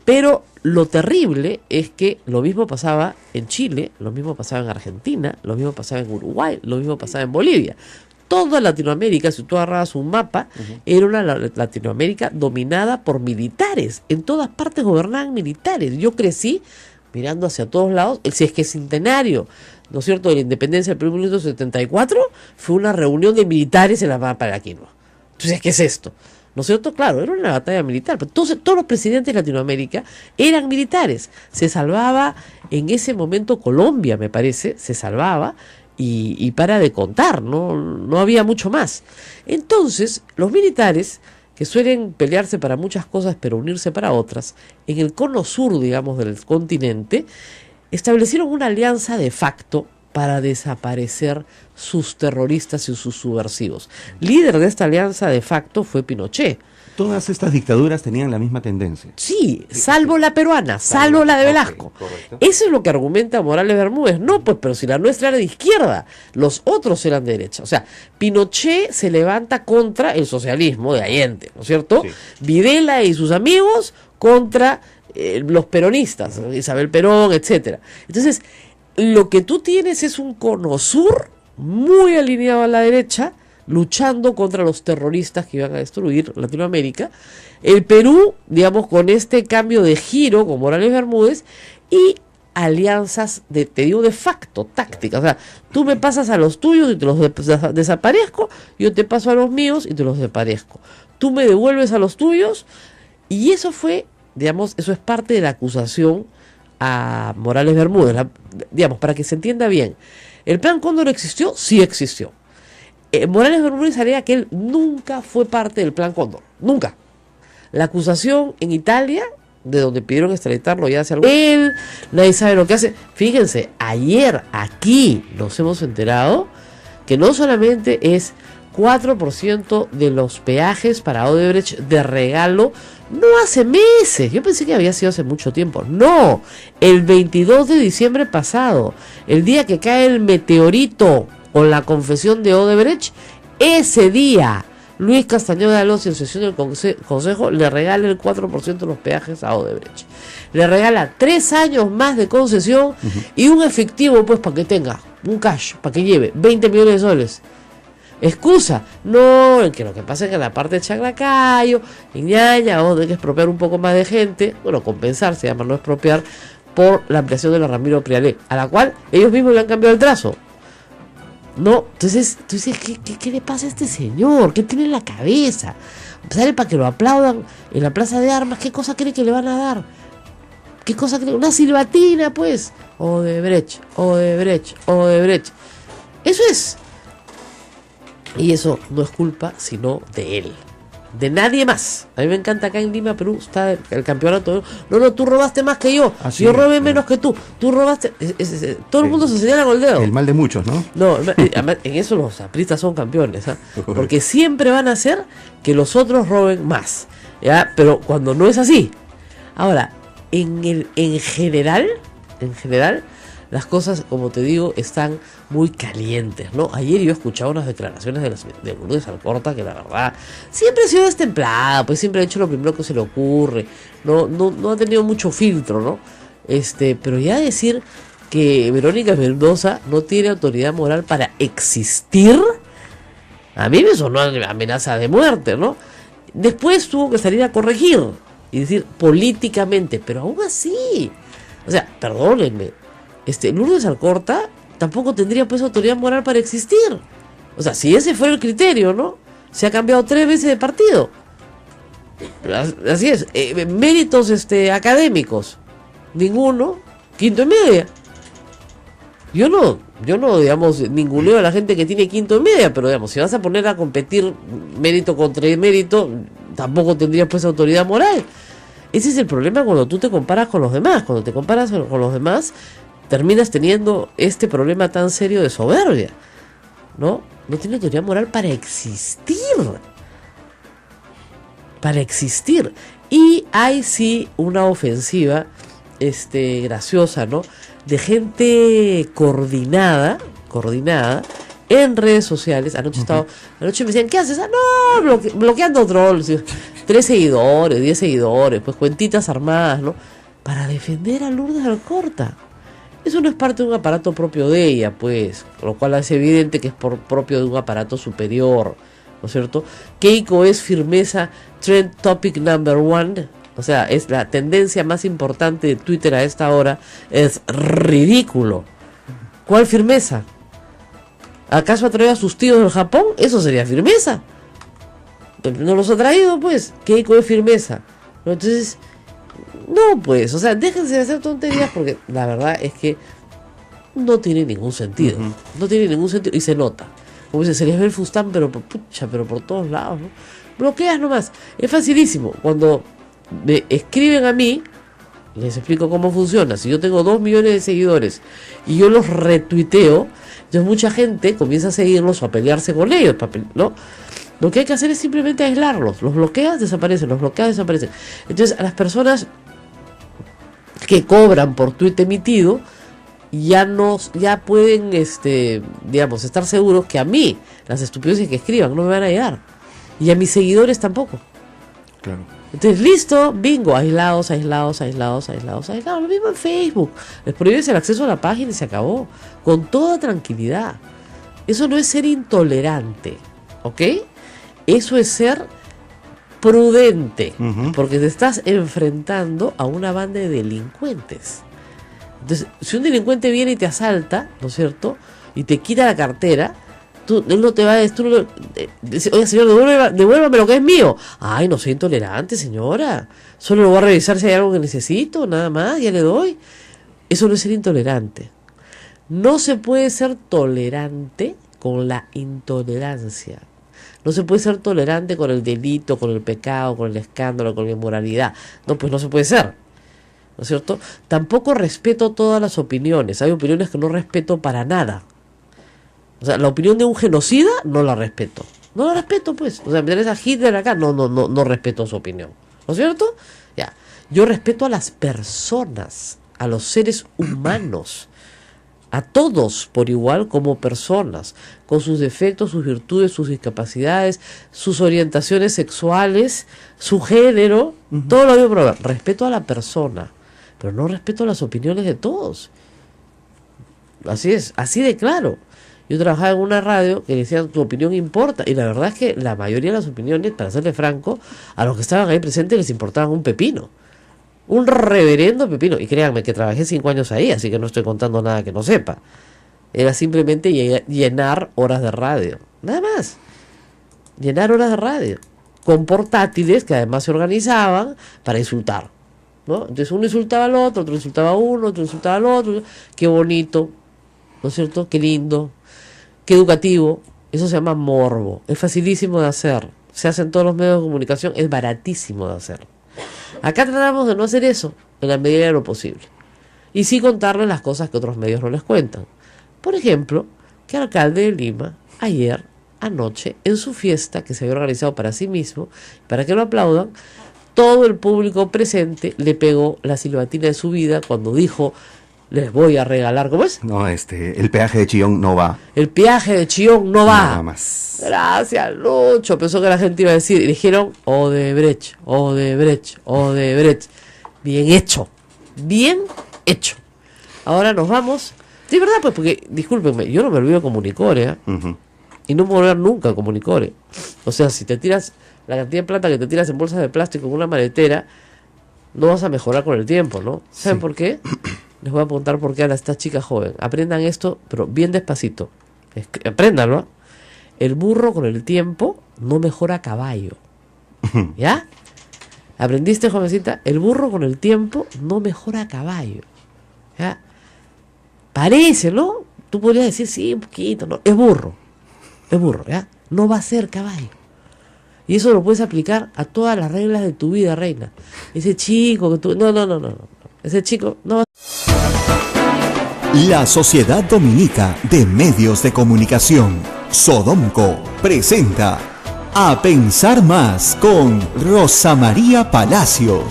Pero lo terrible es que lo mismo pasaba en Chile, lo mismo pasaba en Argentina, lo mismo pasaba en Uruguay, lo mismo pasaba en Bolivia. Toda Latinoamérica, si tú agarrabas un mapa, era una Latinoamérica dominada por militares. En todas partes gobernaban militares. Yo crecí mirando hacia todos lados. Si es que es centenario, ¿no es cierto?, de la independencia del Perú en 1974, fue una reunión de militares en la Pampa de Aquino. Entonces, ¿qué es esto? ¿No es cierto? Claro, era una batalla militar, pero todos los presidentes de Latinoamérica eran militares. Se salvaba en ese momento Colombia, me parece, se salvaba y para de contar, no había mucho más. Entonces, los militares, que suelen pelearse para muchas cosas pero unirse para otras, en el cono sur, digamos, del continente, establecieron una alianza de facto para desaparecer sus terroristas y sus subversivos. Líder de esta alianza de facto fue Pinochet. Todas estas dictaduras tenían la misma tendencia. Sí, salvo la peruana, salvo la de Velasco. Okay, eso es lo que argumenta Morales Bermúdez. No, pues, pero si la nuestra era de izquierda, los otros eran de derecha. O sea, Pinochet se levanta contra el socialismo de Allende, ¿no es cierto? Sí. Videla y sus amigos contra los peronistas, Isabel Perón, etcétera. Entonces, lo que tú tienes es un cono sur muy alineado a la derecha, luchando contra los terroristas que iban a destruir Latinoamérica. El Perú, digamos, con este cambio de giro con Morales Bermúdez y alianzas de facto, tácticas. O sea, tú me pasas a los tuyos y te los desaparezco, yo te paso a los míos y te los desaparezco. Tú me devuelves a los tuyos, y eso fue, digamos, eso es parte de la acusación a Morales Bermúdez, digamos, para que se entienda bien. ¿El Plan Cóndor existió? Sí existió. Morales Bermúdez alega que él nunca fue parte del Plan Cóndor, nunca. La acusación en Italia, de donde pidieron extraditarlo ya hace algo, él, nadie sabe lo que hace. Fíjense, ayer aquí nos hemos enterado que no solamente es 4% de los peajes para Odebrecht de regalo, no hace meses, yo pensé que había sido hace mucho tiempo. No, el 22 de diciembre pasado, el día que cae el meteorito con la confesión de Odebrecht, ese día Luis Castañeda Alonso, en sesión del Consejo, le regala el 4% de los peajes a Odebrecht. Le regala 3 años más de concesión y un efectivo, pues, para que tenga un cash, para que lleve 20 millones de soles. excusa. No, en que lo que pasa es que en la parte de Chaclacayo, en Ñaña, donde hay que expropiar un poco más de gente, bueno, compensar, se llama no expropiar, por la ampliación de la Ramiro Prialé, a la cual ellos mismos le han cambiado el trazo. No, entonces, tú dices, ¿qué le pasa a este señor? ¿Qué tiene en la cabeza? Sale para que lo aplaudan en la Plaza de Armas, ¿qué cosa cree que le van a dar? ¿Qué cosa cree? Una silbatina, pues. Odebrecht. Eso es. Y eso no es culpa, sino de él. De nadie más. A mí me encanta acá en Lima, Perú, está el campeonato. No, tú robaste más que yo. Yo robé menos que tú. Tú robaste. Todo el mundo se señala con el dedo. El mal de muchos, ¿no? No, además, en eso los apristas son campeones, ¿eh? Porque siempre van a hacer que los otros roben más, ¿ya? Pero cuando no es así. Ahora, en general, las cosas, como te digo, están muy calientes, ¿no? Ayer yo escuchaba unas declaraciones de Lourdes Alcorta que la verdad siempre ha sido destemplada, pues siempre ha hecho lo primero que se le ocurre, no ha tenido mucho filtro, ¿no? Pero ya decir que Verónica Mendoza no tiene autoridad moral para existir, a mí me sonó amenaza de muerte, ¿no? Después tuvo que salir a corregir y decir políticamente, pero aún así, o sea, perdónenme, Lourdes Alcorta tampoco tendría pues autoridad moral para existir. O sea, si ese fuera el criterio, ¿no? Se ha cambiado 3 veces de partido. Así es. Méritos académicos, ninguno. Quinto en media. Yo no, digamos, ninguneo a la gente que tiene quinto en media, pero digamos, si vas a poner a competir mérito contra mérito, tampoco tendrías pues autoridad moral. Ese es el problema cuando tú te comparas con los demás. Cuando te comparas con los demás, terminas teniendo este problema tan serio de soberbia, ¿no? No tiene autoridad moral para existir. Para existir. Y hay sí una ofensiva graciosa, ¿no? De gente coordinada en redes sociales. Anoche me decían, ¿qué haces? No, bloqueando trolls. 3 seguidores, 10 seguidores, pues cuentitas armadas, ¿no? Para defender a Lourdes Alcorta. Eso no es parte de un aparato propio de ella, pues, lo cual hace evidente que es propio de un aparato superior, ¿no es cierto? Keiko es firmeza, trend topic number 1, o sea, es la tendencia más importante de Twitter a esta hora, es ridículo. ¿Cuál firmeza? ¿Acaso ha traído a sus tíos del Japón? Eso sería firmeza. No los ha traído, pues. Keiko es firmeza. Entonces, no, pues, o sea, déjense de hacer tonterías porque la verdad es que no tiene ningún sentido. No tiene ningún sentido y se nota. Como dice, se les ve el fustán, pero por todos lados, ¿no? Bloqueas nomás. Es facilísimo. Cuando me escriben a mí, les explico cómo funciona. Si yo tengo 2 millones de seguidores y yo los retuiteo, entonces mucha gente comienza a seguirlos o a pelearse con ellos, ¿no? Lo que hay que hacer es simplemente aislarlos. Los bloqueas, desaparecen. Los bloqueas, desaparecen. Entonces, a las personas que cobran por tuit emitido ya pueden digamos, estar seguros que a mí las estupideces que escriban no me van a llegar y a mis seguidores tampoco. Claro. Entonces, listo, bingo, aislados. Lo mismo en Facebook. Les prohíbes el acceso a la página y se acabó. Con toda tranquilidad. Eso no es ser intolerante, ¿ok? Eso es ser prudente, porque te estás enfrentando a una banda de delincuentes. Entonces, si un delincuente viene y te asalta, ¿no es cierto?, y te quita la cartera, él no te va a destruir. Oye, señor, devuélvame lo que es mío. Ay, no soy intolerante, señora. Solo lo voy a revisar si hay algo que necesito, nada más, ya le doy. Eso no es ser intolerante. No se puede ser tolerante con la intolerancia. No se puede ser tolerante con el delito, con el pecado, con el escándalo, con la inmoralidad. No, pues no se puede ser. ¿No es cierto? Tampoco respeto todas las opiniones. Hay opiniones que no respeto para nada. O sea, la opinión de un genocida no la respeto. No la respeto, pues. O sea, me tenés a Hitler acá, no respeto su opinión. ¿No es cierto? Ya. Yo respeto a las personas, a los seres humanos. A todos por igual como personas, con sus defectos, sus virtudes, sus discapacidades, sus orientaciones sexuales, su género, todo lo mismo. Pero respeto a la persona, pero no respeto las opiniones de todos. Así es, así de claro. Yo trabajaba en una radio que decían tu opinión importa, y la verdad es que la mayoría de las opiniones, para serle franco, a los que estaban ahí presentes les importaban un pepino. Un reverendo pepino. Y créanme que trabajé 5 años ahí, así que no estoy contando nada que no sepa. Era simplemente llenar horas de radio. Nada más. Llenar horas de radio. Con portátiles que además se organizaban para insultar, ¿no? Entonces uno insultaba al otro insultaba a uno, otro insultaba al otro. Qué bonito, ¿no es cierto? Qué lindo, qué educativo. Eso se llama morbo. Es facilísimo de hacer. Se hace en todos los medios de comunicación. Es baratísimo de hacer. Acá tratamos de no hacer eso en la medida de lo posible. Y sí contarles las cosas que otros medios no les cuentan. Por ejemplo, que el alcalde de Lima, anoche, en su fiesta que se había organizado para sí mismo, para que lo aplaudan, todo el público presente le pegó la silbatina de su vida cuando dijo, les voy a regalar, ¿cómo es? No, el peaje de Chillón no va. El peaje de Chillón no va. Nada más. Gracias, Lucho. Pensó que la gente iba a decir, y dijeron, Odebrecht, Odebrecht, Odebrecht. Bien hecho, bien hecho. Ahora nos vamos. Sí, verdad, pues, porque, discúlpenme, yo no me olvido de Comunicore, ¿eh? Y no me voy a volver nunca a Comunicore. O sea, si te tiras la cantidad de plata que te tiras en bolsas de plástico en una maletera, no vas a mejorar con el tiempo, ¿no? ¿Saben por qué? Les voy a preguntar por qué a esta chica joven. Aprendan esto, pero bien despacito. Apréndanlo. El burro con el tiempo no mejora a caballo. ¿Ya? ¿Aprendiste, jovencita? El burro con el tiempo no mejora a caballo. ¿Ya? Parece, ¿no? Tú podrías decir, sí, un poquito, ¿no? Es burro, ¿ya? No va a ser caballo. Y eso lo puedes aplicar a todas las reglas de tu vida, reina. Ese chico que tú... No. Ese chico no va a... La Sociedad Dominica de Medios de Comunicación, Sodomco, presenta A Pensar Más con Rosa María Palacios.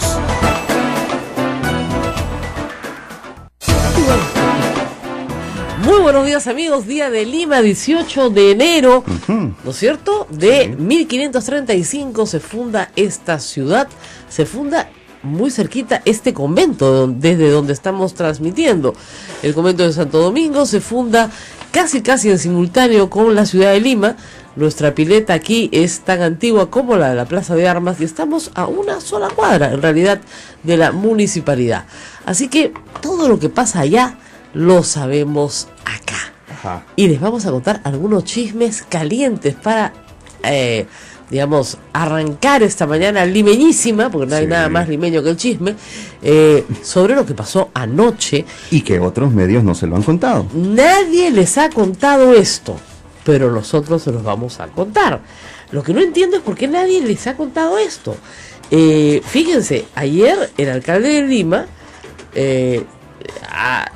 Muy buenos días, amigos, día de Lima, 18 de enero, ¿no es cierto? De 1535 se funda esta ciudad, se funda muy cerquita este convento desde donde estamos transmitiendo. El convento de Santo Domingo se funda casi en simultáneo con la ciudad de Lima. Nuestra pileta aquí es tan antigua como la de la Plaza de Armas y estamos a una sola cuadra, en realidad, de la municipalidad. Así que todo lo que pasa allá lo sabemos acá. Ajá. Y les vamos a contar algunos chismes calientes para, digamos, arrancar esta mañana limeñísima, porque no hay nada más limeño que el chisme, sobre lo que pasó anoche. Y que otros medios no se lo han contado. Nadie les ha contado esto, pero nosotros se los vamos a contar. Lo que no entiendo es por qué nadie les ha contado esto. Fíjense, ayer el alcalde de Lima ha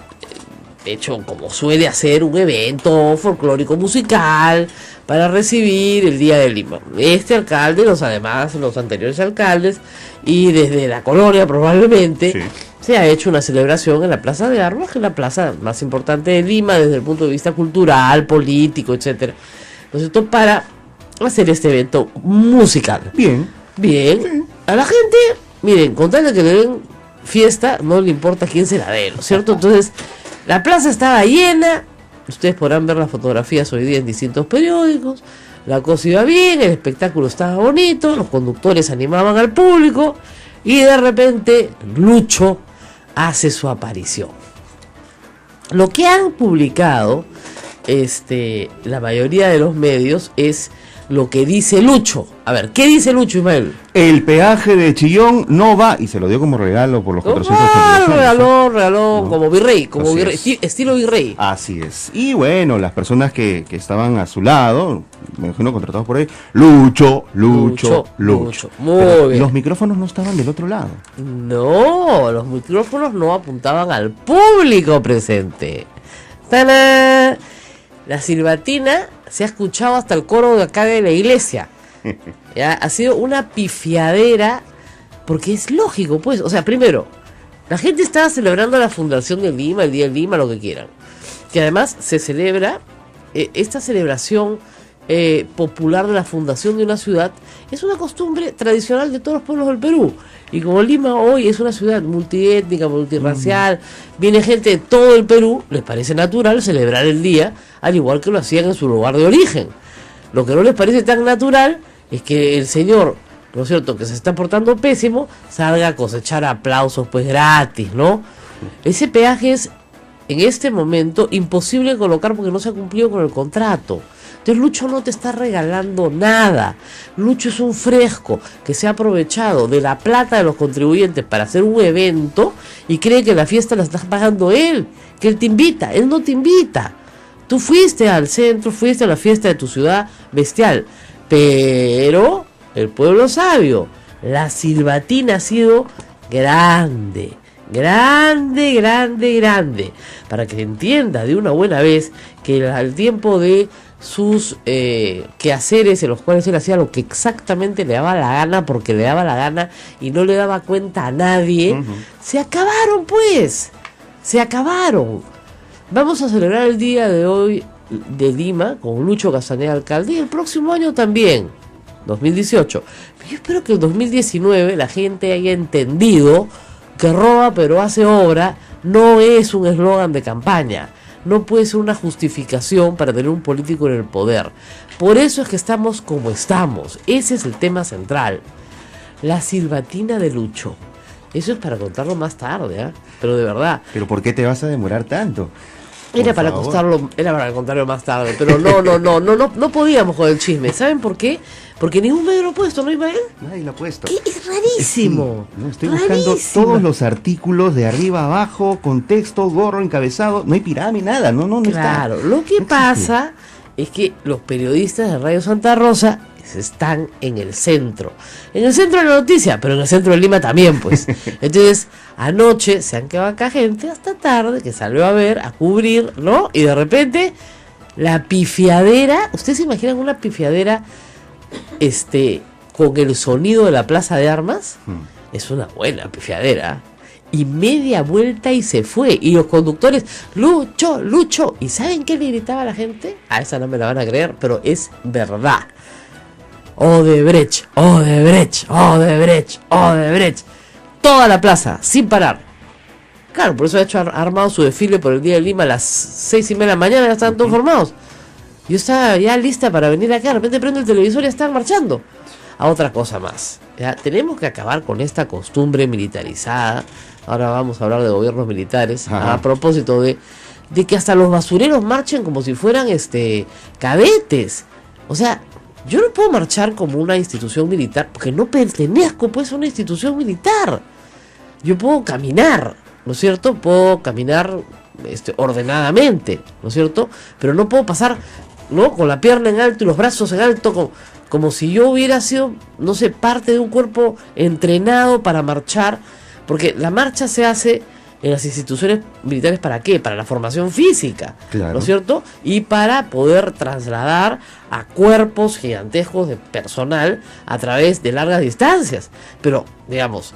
hecho, como suele hacer, un evento folclórico musical para recibir el Día de Lima. Este alcalde, los anteriores alcaldes, y desde la colonia probablemente, se ha hecho una celebración en la Plaza de Armas, que es la plaza más importante de Lima desde el punto de vista cultural, político, etcétera. Entonces, para hacer este evento musical. Bien. Sí. A la gente, miren, con tal de que le den fiesta, no le importa quién se la dé, ¿no es cierto? Entonces, la plaza estaba llena. Ustedes podrán ver las fotografías hoy día en distintos periódicos. La cosa iba bien, el espectáculo estaba bonito, los conductores animaban al público y de repente Lucho hace su aparición. Lo que han publicado la mayoría de los medios es lo que dice Lucho. A ver, ¿qué dice Lucho, Ismael? El peaje de Chillón no va, y se lo dio como regalo por los 400 regaló, ¿no? Como virrey, estilo virrey. Así es. Y bueno, las personas que estaban a su lado, me imagino contratados por ahí, Lucho. Muy bien. Los micrófonos no estaban del otro lado. No, los micrófonos no apuntaban al público presente. ¡Tadá! La silbatina se ha escuchado hasta el coro de acá de la iglesia. ¿Ya? Ha sido una pifiadera, porque es lógico, pues. O sea, primero, la gente estaba celebrando la fundación de Lima, el Día de Lima, lo que quieran. Que además se celebra, esta celebración popular de la fundación de una ciudad es una costumbre tradicional de todos los pueblos del Perú. Y como Lima hoy es una ciudad multiétnica, multirracial, viene gente de todo el Perú, les parece natural celebrar el día, al igual que lo hacían en su lugar de origen. Lo que no les parece tan natural es que el señor, ¿no es cierto?, que se está portando pésimo, salga a cosechar aplausos pues gratis, ¿no? Ese peaje es, en este momento, imposible de colocar porque no se ha cumplido con el contrato. Entonces Lucho no te está regalando nada. Lucho es un fresco que se ha aprovechado de la plata de los contribuyentes para hacer un evento y cree que la fiesta la está pagando él, que él te invita. Él no te invita. Tú fuiste al centro, fuiste a la fiesta de tu ciudad bestial, pero el pueblo sabio, la silbatina ha sido grande, grande, grande, grande, para que entienda de una buena vez que al tiempo de sus quehaceres en los cuales él hacía lo que exactamente le daba la gana, porque le daba la gana y no le daba cuenta a nadie, se acabaron pues, se acabaron. Vamos a celebrar el día de hoy de Lima con Lucho Castañeda alcalde y el próximo año también, 2018. Yo espero que en 2019 la gente haya entendido que roba pero hace obra no es un eslogan de campaña. No puede ser una justificación para tener un político en el poder. Por eso es que estamos como estamos. Ese es el tema central. La silbatina de Lucho. Eso es para contarlo más tarde, ¿eh? Pero de verdad. ¿Pero por qué te vas a demorar tanto? Era para contarlo más tarde, pero no podíamos con el chisme. ¿Saben por qué? Porque ningún medio lo ha puesto, ¿no, Ismael? Nadie lo ha puesto. Es rarísimo. Sí, no, estoy buscando todos los artículos de arriba a abajo, con texto, gorro, encabezado. No hay pirámide, nada, no está. Claro, lo que pasa es que los periodistas de Radio Santa Rosa están en el centro de la noticia, pero en el centro de Lima también, pues. Entonces, anoche se han quedado acá gente hasta tarde que salió a ver, a cubrir, ¿no? Y de repente, la pifiadera, ¿ustedes se imaginan una pifiadera con el sonido de la Plaza de Armas? Es una buena pifiadera. Y media vuelta y se fue. Y los conductores, Lucho, Lucho. ¿Y saben qué le gritaba a la gente? A esa no me la van a creer, pero es verdad. Odebrecht, Odebrecht, Odebrecht, Odebrecht. Toda la plaza, sin parar. Claro, por eso ha armado su desfile por el día de Lima a las 6:30 de la mañana, ya estaban todos formados. Yo estaba ya lista para venir acá, de repente prendo el televisor y ya están marchando. A otra cosa más, ¿ya? Tenemos que acabar con esta costumbre militarizada. Ahora vamos a hablar de gobiernos militares. Ajá. A propósito de que hasta los basureros marchen como si fueran cadetes. O sea, yo no puedo marchar como una institución militar porque no pertenezco pues a una institución militar. Yo puedo caminar, ¿no es cierto? Puedo caminar ordenadamente, ¿no es cierto? Pero no puedo pasar, ¿no?, con la pierna en alto y los brazos en alto como si yo hubiera sido, no sé, parte de un cuerpo entrenado para marchar, porque la marcha se hace en las instituciones militares. ¿Para qué? Para la formación física, claro, ¿no es cierto? Y para poder trasladar a cuerpos gigantescos de personal a través de largas distancias. Pero, digamos,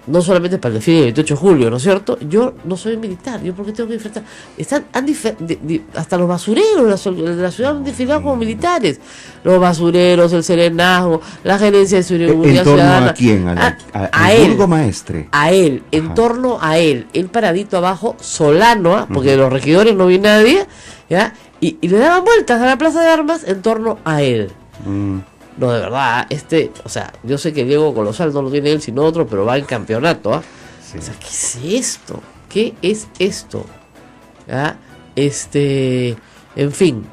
no solamente para el desfile del 28 de julio, ¿no es cierto? Yo no soy militar, ¿yo por qué tengo que enfrentar? Hasta los basureros de la ciudad han desfilado como militares. Los basureros, el serenazgo, la gerencia de seguridad ciudadana. ¿A quién? A él. Maestre. A él, en Ajá. torno a él. Él paradito abajo, solano, porque de los regidores no vi nadie, ¿ya? Y le daban vueltas a la Plaza de Armas en torno a él. No, de verdad, o sea, yo sé que Diego Colosal no lo tiene él sino otro, pero va en campeonato, ¿ah? Sí. O sea, ¿qué es esto? ¿Qué es esto? ¿Ah? En fin,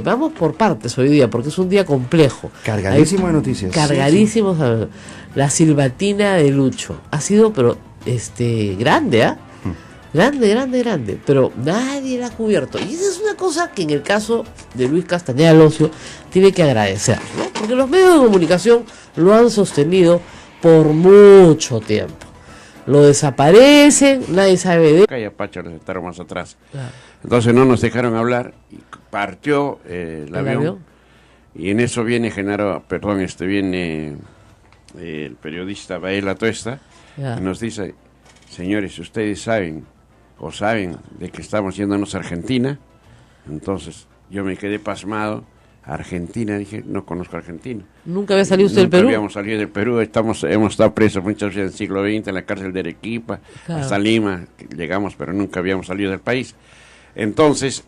vamos por partes hoy día, porque es un día complejo. Cargadísimo de noticias. Cargadísimo. Sí. La silbatina de Lucho. Ha sido, pero, grande, ¿ah? Grande, pero nadie la ha cubierto. Y esa es una cosa que en el caso de Luis Castañeda Alonso tiene que agradecer, ¿no? Porque los medios de comunicación lo han sostenido por mucho tiempo. Lo desaparecen, nadie sabe de... Calla Pacha, los estaron más atrás. Claro. Entonces no nos dejaron hablar, y partió el avión. Y en eso viene viene el periodista Baela Tuesta, y nos dice: señores, ustedes saben de que estamos yéndonos a Argentina. Entonces yo me quedé pasmado Argentina. Dije, no conozco Argentina. ¿Nunca había salido usted del Perú? Nunca habíamos salido del Perú, hemos estado presos muchas veces en el siglo XX en la cárcel de Arequipa, Claro. hasta Lima, llegamos, pero nunca habíamos salido del país. Entonces,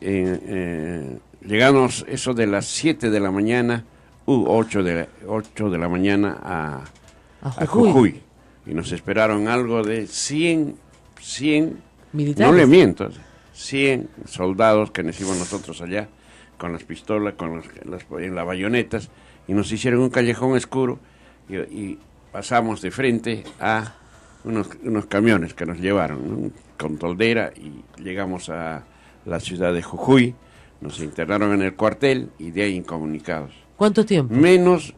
llegamos eso de las 7 de la mañana, 8 de la mañana a Jujuy. Y nos esperaron algo de 100 militares. no le miento, 100 soldados que nos íbamos nosotros allá, con las pistolas, en las bayonetas, y nos hicieron un callejón oscuro, y pasamos de frente a unos camiones que nos llevaron, ¿no? Con toldera, y llegamos a la ciudad de Jujuy, nos internaron en el cuartel, y de ahí incomunicados. ¿Cuánto tiempo? Menos,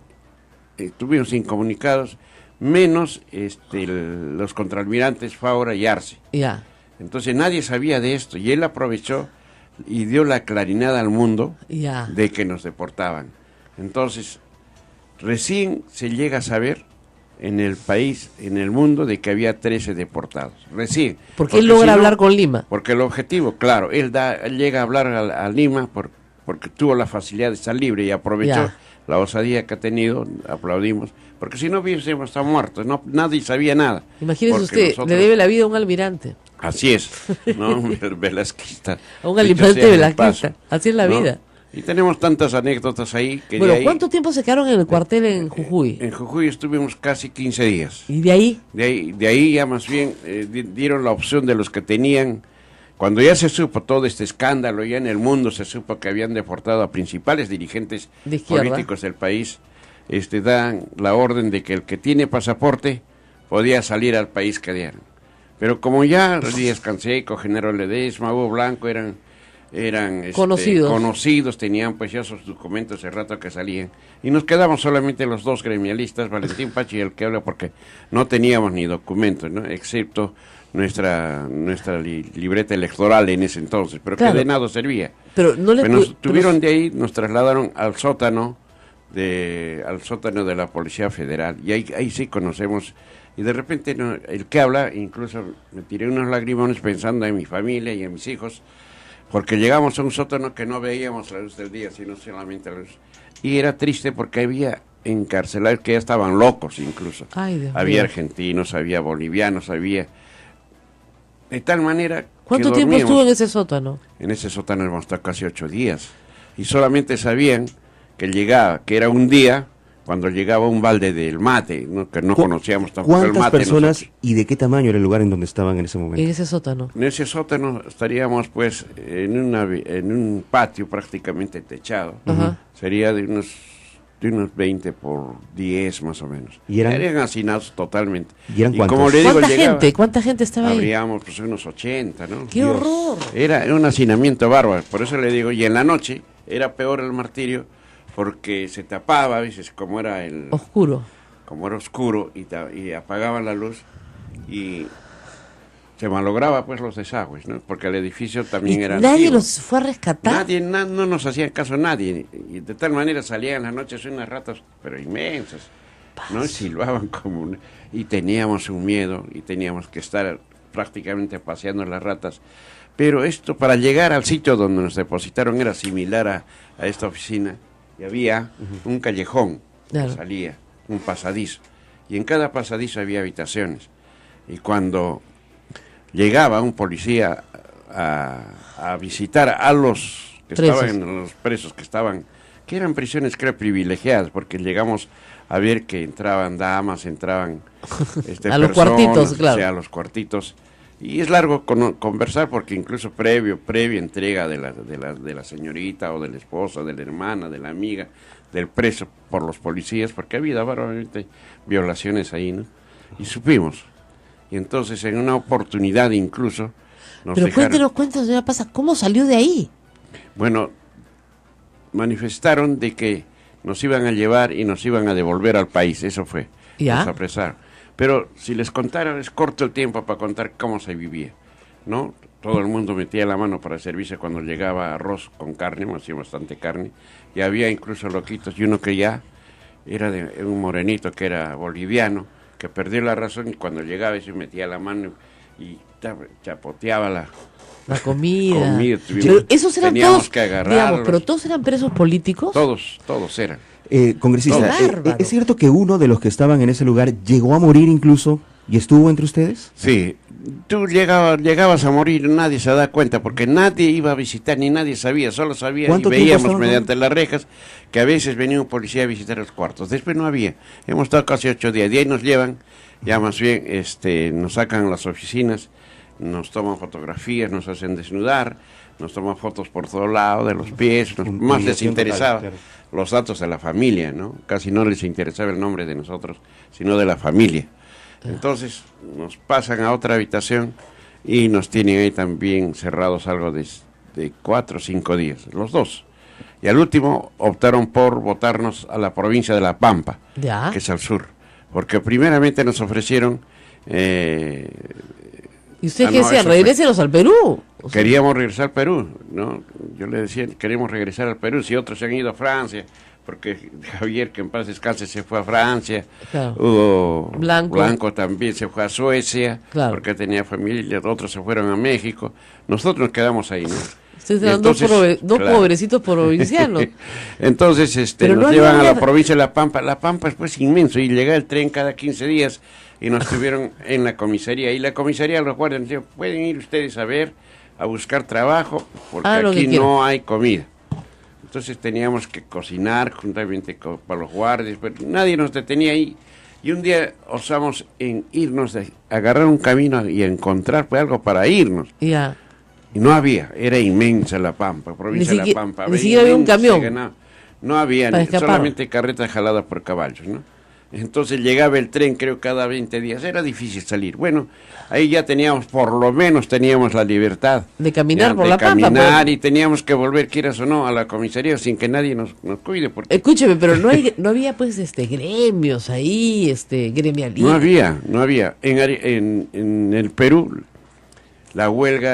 estuvimos incomunicados, menos los contraalmirantes Faura y Arce. Ya. Entonces nadie sabía de esto, y él aprovechó y dio la clarinada al mundo Ya. de que nos deportaban. Entonces, recién se llega a saber en el país, en el mundo, de que había 13 deportados. Recién. Porque él logra si no, hablar con Lima. Porque el objetivo, claro, él llega a hablar a Lima porque tuvo la facilidad de estar libre y aprovechó Ya. la osadía que ha tenido, aplaudimos, porque si no hubiésemos estado muertos, nadie sabía nada. Imagínese Porque usted, nosotros- le debe la vida a un almirante. Así es, ¿no? Velasquista. A un Dicho almirante sea de velasquista. paso, Así es la ¿no? vida. Y tenemos tantas anécdotas ahí que Bueno, de ahí, ¿cuánto tiempo se quedaron en el cuartel en Jujuy? en Jujuy estuvimos casi 15 días. ¿Y de ahí? De ahí ya más bien dieron la opción de los que tenían, cuando ya se supo todo este escándalo, ya en el mundo se supo que habían deportado a principales dirigentes De izquierda. políticos del país, dan la orden de que el que tiene pasaporte podía salir al país que dieran. Pero como ya Díaz Canseco, General Ledesma, Hugo Blanco eran conocidos, tenían pues ya sus documentos de rato que salían, y nos quedamos solamente los dos gremialistas, Valentín Pachi y el que habla, porque no teníamos ni documentos, ¿no? Excepto nuestra libreta electoral en ese entonces, pero Claro. que de nada servía. Pero no le Pero nos pu- tuvieron de ahí, nos trasladaron al sótano de la Policía Federal, y ahí sí conocemos, y de repente el que habla, incluso me tiré unos lagrimones pensando en mi familia y en mis hijos, porque llegamos a un sótano que no veíamos la luz del día, sino solamente la luz, y era triste porque había encarcelados que ya estaban locos incluso. Ay, Dios Había mío. argentinos, había bolivianos, había... De tal manera ¿Cuánto que tiempo dormíamos. estuvo en ese sótano? En ese sótano hemos estado casi 8 días. Y solamente sabían que era un día, cuando llegaba un balde del mate, ¿no? Que no conocíamos tampoco el ¿Cuántas mate. personas nosotros. y de qué tamaño era el lugar en donde estaban en ese momento? En ese sótano. En ese sótano estaríamos pues en un patio prácticamente techado. Ajá. Sería de unos 20 por 10 más o menos. ¿Y eran hacinados totalmente. ¿Y eran cuántos? como le digo, ¿Cuánta gente estaba ahí? habríamos pues unos 80, ¿no? ¡Qué horror! Era un hacinamiento bárbaro, por eso le digo, y en la noche era peor el martirio, porque se tapaba, ¿ves? Como era Oscuro. oscuro, y apagaban la luz, y se malograba pues los desagües, ¿no? Porque el edificio también ¿Y era nadie antiguo. los fue a rescatar? No nos hacía caso nadie, y de tal manera salían en las noches unas ratas, pero inmensas, ¿no? Silbaban y teníamos un miedo, y teníamos que estar prácticamente paseando las ratas. Pero esto, para llegar al sitio donde nos depositaron, era similar a esta oficina, y había un callejón Claro. que salía, un pasadizo, y en cada pasadizo había habitaciones, y cuando llegaba un policía a visitar a los que Presos. estaban, los presos que eran prisiones, creo, privilegiadas, porque llegamos a ver que entraban damas, entraban A los cuartitos, o claro. sea, a los cuartitos. Y es largo conversar, porque incluso previa entrega de la señorita o de la esposa, de la hermana, de la amiga, del preso por los policías, porque había básicamente violaciones ahí, ¿no? Y supimos. Y entonces en una oportunidad incluso nos Pero dejaron... cuéntenos, señora Pasa, ¿cómo salió de ahí? Bueno, manifestaron de que nos iban a llevar y nos iban a devolver al país, eso fue. ¿Ya? Nos apresaron. Pero si les contara, es corto el tiempo para contar cómo se vivía, ¿no? Todo el mundo metía la mano para servirse cuando llegaba arroz con carne, hacía bastante carne, y había incluso loquitos, y uno que ya era de un morenito que era boliviano, que perdió la razón, y cuando llegaba se metía la mano y chapoteaba la comida. tuvimos- Pero esos eran teníamos todos, que agarrarlos. digamos, pero todos eran presos políticos. Todos eran. Congresista, Qué bárbaro. ¿es cierto que uno de los que estaban en ese lugar llegó a morir incluso y estuvo entre ustedes? Sí, tú llegabas a morir, nadie se da cuenta, porque nadie iba a visitar, ni nadie sabía, solo sabía y ¿Cuánto tiempo veíamos estaban? mediante las rejas que a veces venía un policía a visitar los cuartos. Después no había, hemos estado casi 8 días, de ahí nos llevan, ya más bien nos sacan a las oficinas, nos toman fotografías, nos hacen desnudar, nos toman fotos por todo lado, de los pies, más les interesaba los datos de la familia, ¿no? Casi no les interesaba el nombre de nosotros, sino de la familia. Entonces nos pasan a otra habitación y nos tienen ahí también cerrados algo de 4 o 5 días, los dos. Y al último optaron por votarnos a la provincia de La Pampa, Ya. que es al sur, porque primeramente nos ofrecieron... ¿Y usted Ah, qué no, decía? eso fue- Regrésenos al Perú. O sea, Queríamos regresar al Perú, ¿no? Yo le decía, queremos regresar al Perú, si otros se han ido a Francia, porque Javier, que en paz descanse, se fue a Francia, Claro. Hugo Blanco. también se fue a Suecia, Claro. porque tenía familia, otros se fueron a México, nosotros nos quedamos ahí, ¿no? ustedes Y eran dos entonces, claro. pobrecitos provincianos. Entonces Pero nos no llevan a había- la provincia de La Pampa. La Pampa es pues inmenso y llega el tren cada 15 días y nos tuvieron en la comisaría. Y la comisaría, los guardias nos dijeron, pueden ir ustedes a ver, a buscar trabajo, porque Ah, lo que aquí quieran. no hay comida. Entonces teníamos que cocinar juntamente para los guardias, pero nadie nos detenía ahí. Y un día osamos en irnos, agarrar un camino y encontrar pues, algo para irnos. Ya. Y no había, era inmensa La Pampa, provincia Ni de La siquiera- Pampa. ni siquiera había un inmensa, camión. No había, Para escapar. solamente carretas jaladas por caballos, ¿no? Entonces llegaba el tren, creo, cada 20 días. Era difícil salir. Bueno, ahí ya teníamos, por lo menos teníamos la libertad. De caminar Ya, por de La Pampa, caminar, pues. y teníamos que volver, quieras o no, a la comisaría sin que nadie nos cuide. Porque Escúcheme, pero no había pues gremios ahí, gremialistas. no había. En el Perú, la huelga